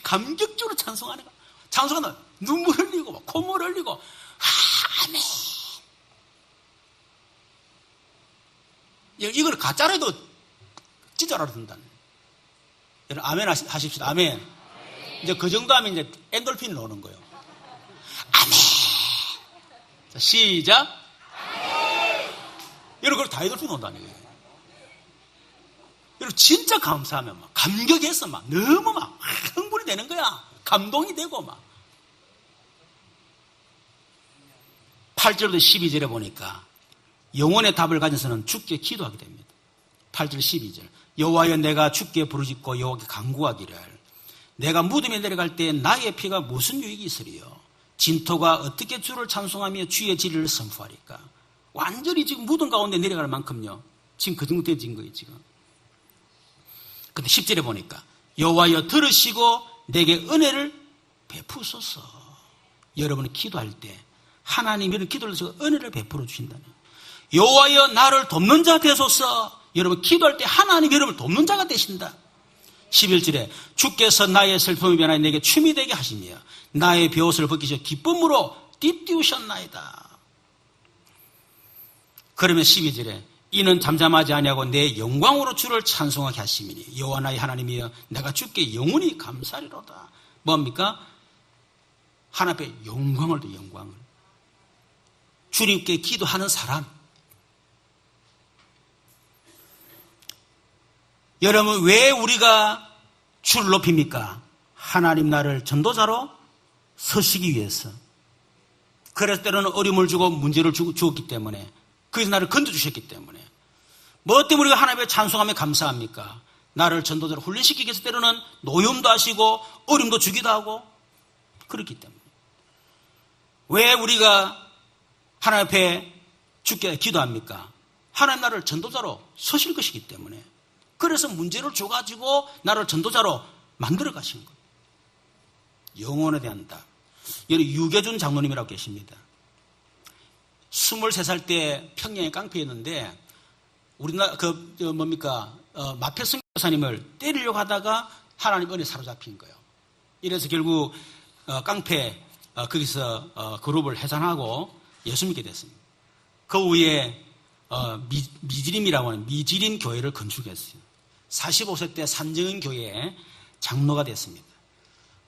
감격적으로 찬송하는 거야. 찬송하면 눈물 흘리고 막 콧물 흘리고 아멘. 이걸 가짜로 해도 진짜로 알아듣는다. 여러분 아멘 하십시다. 아멘. 이제 그 정도 하면 이제 엔돌핀이 나오는 거예요. 아멘. 자, 시작. 아멘. 여러분 그걸 다이돌핀이 온다는 거예요. 여러분 진짜 감사하면 막 감격해서 막 너무 막 흥분이 되는 거야. 감동이 되고 막 8절부터 12절에 보니까 영혼의 답을 가져서는 주께 기도하게 됩니다. 8절 12절 여호와여 내가 주께 부르짖고 여호와께 간구하기를 내가 무덤에 내려갈 때 나의 피가 무슨 유익이 있으리요 진토가 어떻게 주를 찬송하며 주의 진리를 선포하리까. 완전히 지금 무덤 가운데 내려갈 만큼요 지금 그 정도 되진 거예요 지금. 근데 10절에 보니까 여호와여 들으시고 내게 은혜를 베푸소서. 여러분이 기도할 때 하나님이 이런 기도를 해서 은혜를 베풀어 주신다는. 여호와여 나를 돕는 자 되소서. 여러분 기도할 때 하나님이 여러분을 돕는 자가 되신다. 11절에 주께서 나의 슬픔이 변하여 내게 춤이 되게 하시며 나의 베옷을 벗기셔 기쁨으로 띠띠우셨나이다. 그러면 12절에 이는 잠잠하지 아니하고 내 영광으로 주를 찬송하게 하심이니 여호와 나의 하나님이여 내가 주께 영원히 감사리로다. 뭡니까? 하나님 앞에 영광을 더 영광을. 주님께 기도하는 사람. 여러분 왜 우리가 주를 높입니까? 하나님 나를 전도자로 서시기 위해서. 그래서 때로는 어려움을 주고 문제를 주었기 때문에 그래서 나를 건져주셨기 때문에. 뭐 때문에 우리가 하나님의 찬송하며 감사합니까? 나를 전도자로 훈련시키기 위해서 때로는 노염도 하시고 어려움도 주기도 하고 그렇기 때문에. 왜 우리가 하나님 앞에 주께 기도합니까? 하나님 나를 전도자로 서실 것이기 때문에. 그래서 문제를 줘가지고 나를 전도자로 만들어 가신 거예요. 영혼에 대한 답. 여기 유계준 장로님이라고 계십니다. 23살 때 평양에 깡패였는데 우리나라 마페 선교사님을 때리려고 하다가 하나님 은혜 사로잡힌 거예요. 이래서 결국 깡패 거기서 그룹을 해산하고 예수 믿게 됐습니다. 그 후에 미지림이라고 하는 미지림 교회를 건축했어요. 45세 때 산정은 교회에 장로가 됐습니다.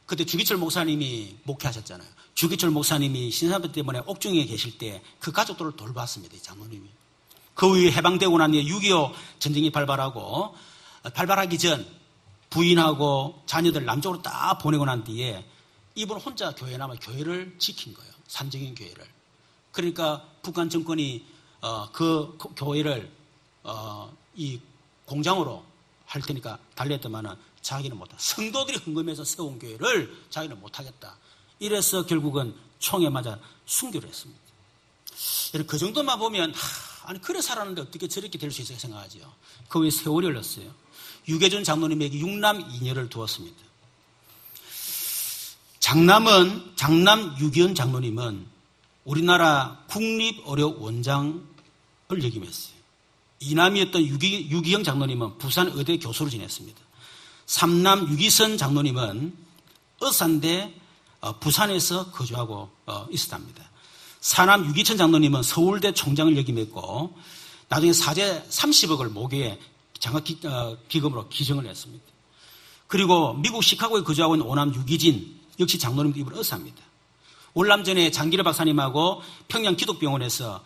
그때 주기철 목사님이 목회하셨잖아요. 주기철 목사님이 신사병 때문에 옥중에 계실 때 그 가족들을 돌봤습니다. 이 장로님이. 그 후에 해방되고 난 뒤에 6.25 전쟁이 발발하기 전 부인하고 자녀들 남쪽으로 딱 보내고 난 뒤에 이분 혼자 교회에 남아 교회를 지킨 거예요. 산정인 교회를. 그러니까 북한 정권이 그 교회를 이 공장으로 할 테니까 달랬더만은 자기는 못하겠다. 성도들이 헌금해서 세운 교회를 자기는 못하겠다. 이래서 결국은 총에 맞아 순교를 했습니다. 그 정도만 보면 아니 그래 살았는데 어떻게 저렇게 될 수 있을까 생각하죠. 그 후에 세월이 흘렀어요. 유계준 장로님에게 6남 2녀를 두었습니다. 장남 유기현 장로님은 우리나라 국립의료원장을 역임했어요. 이남이었던 유기영 장로님은 부산 의대 교수로 지냈습니다. 3남 유기선 장로님은 의사인데 부산에서 거주하고 있었답니다. 4남 유기천 장로님은 서울대 총장을 역임했고 나중에 사제 30억을 모교에 장학기금으로 기증을 했습니다. 그리고 미국 시카고에 거주하고 있는 5남 유기진 역시 장로님도 이분 의사입니다. 월남전에 장기려 박사님하고 평양기독병원에서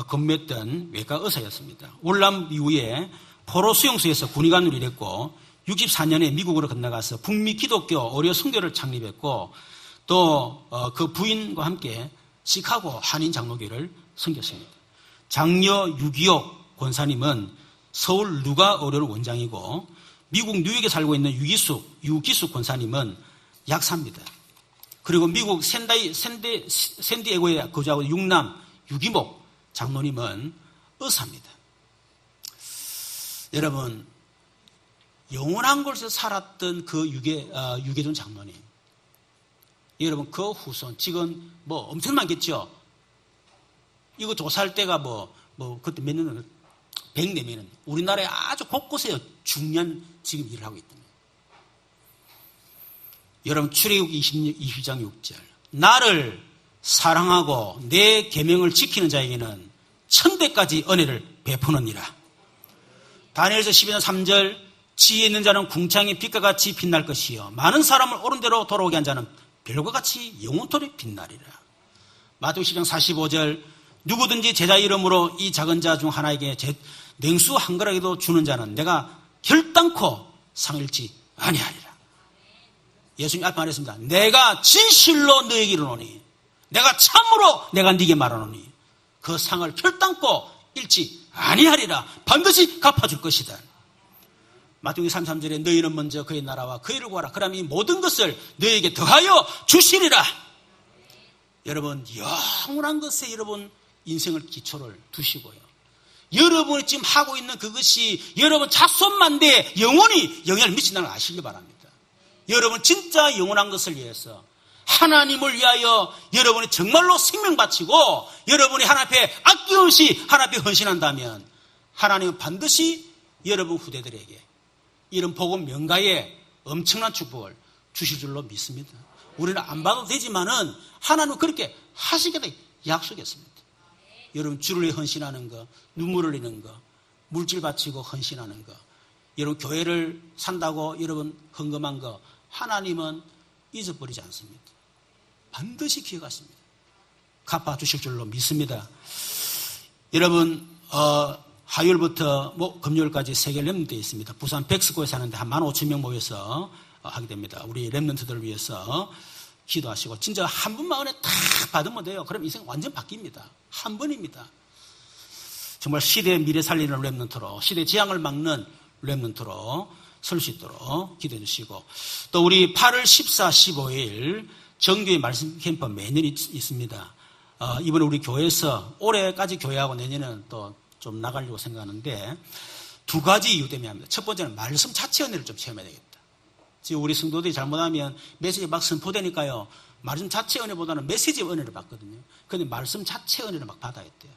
근무했던 외과 의사였습니다. 월남 이후에 포로 수용소에서 군의관으로 일했고 64년에 미국으로 건너가서 북미 기독교 의료 선교를 창립했고 또 그 부인과 함께 시카고 한인 장로교를 섬겼습니다. 장녀 유기옥 권사님은 서울 누가 의료원 원장이고 미국 뉴욕에 살고 있는 유기숙 권사님은 약사입니다. 그리고 미국 샌디에고에 거주하고 있는 육남 유기목 장로님은 의사입니다. 여러분, 영원한 곳에서 살았던 그 유계준 장로님, 여러분 그 후손 지금 뭐 엄청 많겠죠. 이거 조사할 때가 그때 몇 년, 104명, 우리나라에 아주 곳곳에 중요한 지금 일을 하고 있답니다. 여러분, 출애굽기 20장 6절, 나를 사랑하고 내 계명을 지키는 자에게는 천대까지 은혜를 베푸느니라. 다니엘서 12장 3절, 지혜 있는 자는 궁창의 빛과 같이 빛날 것이요 많은 사람을 옳은 대로 돌아오게 한 자는 별과 같이 영원토록 빛나리라. 마태복음 10장 45절, 누구든지 제자 이름으로 이 작은 자 중 하나에게 냉수 한 그릇이라도 주는 자는 내가 결단코 상을 잃지 아니하리라. 예수님 앞에 말했습니다. 내가 진실로 너에게 이르노니, 내가 참으로 내가 네게 말하노니 그 상을 결단코 잃지 아니하리라. 반드시 갚아줄 것이다. 마태복음 33절에 너희는 먼저 그의 나라와 그의를 구하라. 그러면 이 모든 것을 너희에게 더하여 주시리라. 여러분, 영원한 것에 여러분 인생을 기초를 두시고요. 여러분이 지금 하고 있는 그것이 여러분 자손만대 영원히 영향을 미친다는 걸 아시기 바랍니다. 여러분 진짜 영원한 것을 위해서 하나님을 위하여 여러분이 정말로 생명 바치고 여러분이 하나님 앞에 아낌없이 하나님 앞에 헌신한다면 하나님은 반드시 여러분 후대들에게 이런 복음 명가에 엄청난 축복을 주실 줄로 믿습니다. 우리는 안 봐도 되지만은 하나님은 그렇게 하시겠다 약속했습니다. 여러분 주를 위해 헌신하는 거, 눈물을 흘리는 거, 물질 바치고 헌신하는 거, 여러분 교회를 산다고 여러분 헌금한 거 하나님은 잊어버리지 않습니다. 반드시 기억하십니다. 갚아주실 줄로 믿습니다. 여러분 화요일부터 금요일까지 세계 렘넌트에 있습니다. 부산 백스코에 사는데 한 15,000명 모여서 하게 됩니다. 우리 렘넌트들을 위해서 기도하시고 진짜 한 분만 은혜 딱 받으면 돼요. 그럼 인생 완전 바뀝니다. 한 번입니다. 정말 시대의 미래 살리는 렘넌트로, 시대 재앙을 막는 렘넌트로 설 수 있도록 기도해 주시고, 또 우리 8월 14, 15일 정규의 말씀 캠프 매년 있습니다. 이번에 우리 교회에서 올해까지 교회하고 내년에는 또 좀 나가려고 생각하는데 두 가지 이유 때문에 합니다. 첫 번째는 말씀 자체 은혜를 좀 체험해야 되겠다. 지금 우리 성도들이 잘못하면 메시지 막 선포되니까요, 말씀 자체 은혜보다는 메시지 은혜를 받거든요. 그런데 말씀 자체 은혜를 막 받아야 돼요.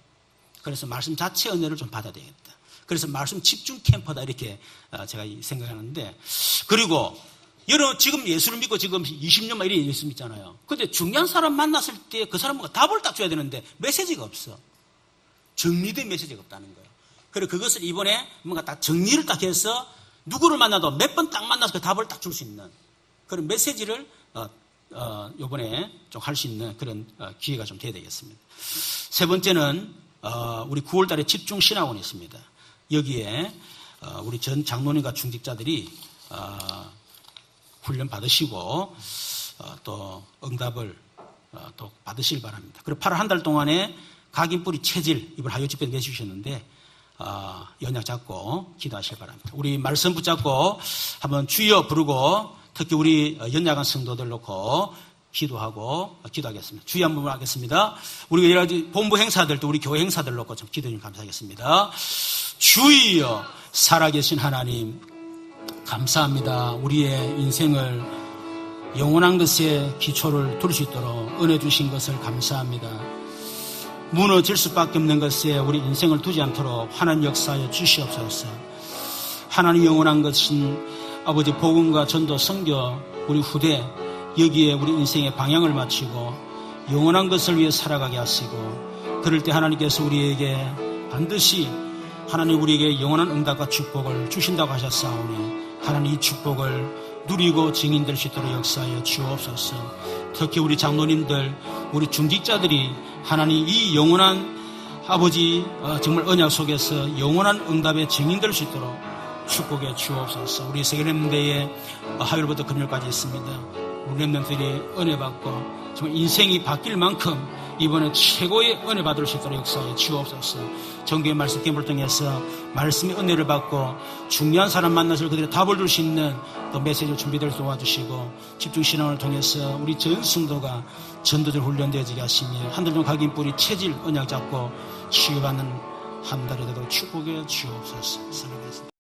그래서 말씀 자체 은혜를 좀 받아야 되겠다. 그래서 말씀 집중 캠프다 이렇게 제가 생각하는데, 그리고 여러분 지금 예수를 믿고 지금 20년만 이런 예수 믿잖아요. 근데 중요한 사람 만났을 때 그 사람과 답을 딱 줘야 되는데 메시지가 없어. 정리된 메시지가 없다는 거예요. 그래서 그것을 이번에 뭔가 딱 정리를 딱 해서 누구를 만나도 몇 번 딱 만나서 그 답을 딱 줄 수 있는 그런 메시지를 이번에 좀 할 수 있는 그런 기회가 좀 돼야 되겠습니다. 세 번째는 우리 9월 달에 집중 신학원이 있습니다. 여기에 우리 전 장로님과 중직자들이 훈련 받으시고 또 응답을 또 받으시길 바랍니다. 그리고 8월 한 달 동안에 각인뿌리 체질 이번 하요 집회 내주셨는데 연약 잡고 기도하시길 바랍니다. 우리 말씀 붙잡고 한번 주여 부르고 특히 우리 연약한 성도들 놓고 기도하겠습니다. 주여 한번 하겠습니다. 우리 여러 가지 본부 행사들도 우리 교회 행사들 놓고 좀 기도 좀 감사하겠습니다. 주여 살아계신 하나님 감사합니다. 우리의 인생을 영원한 것에 기초를 둘 수 있도록 은혜 주신 것을 감사합니다. 무너질 수밖에 없는 것에 우리 인생을 두지 않도록 하나님 역사하여 주시옵소서. 하나님 영원한 것인 아버지 복음과 전도 선교 우리 후대 여기에 우리 인생의 방향을 맞추고 영원한 것을 위해 살아가게 하시고, 그럴 때 하나님께서 우리에게 반드시 하나님 우리에게 영원한 응답과 축복을 주신다고 하셨사오니 하나님 이 축복을 누리고 증인될 수 있도록 역사하여 주옵소서. 특히 우리 장로님들 우리 중직자들이 하나님 이 영원한 아버지 정말 언약 속에서 영원한 응답에 증인될 수 있도록 축복해 주옵소서. 우리 세계 렘넌트에 화요일부터 금요일까지 있습니다. 우리 렘넌트들이 은혜 받고 정말 인생이 바뀔 만큼 이번에 최고의 은혜 받을 수 있도록 역사에 주옵소서. 정규의 말씀 캠프를 통해서 말씀의 은혜를 받고 중요한 사람 만나서 그들의 답을 줄 수 있는 또 메시지를 준비될 수 도와주시고 집중신앙을 통해서 우리 전 성도가 전도들 훈련되어지게 하시며 한달종 각인뿌리 체질 언약 잡고 치유받는 한 달이 되도록 축복해 주옵소서.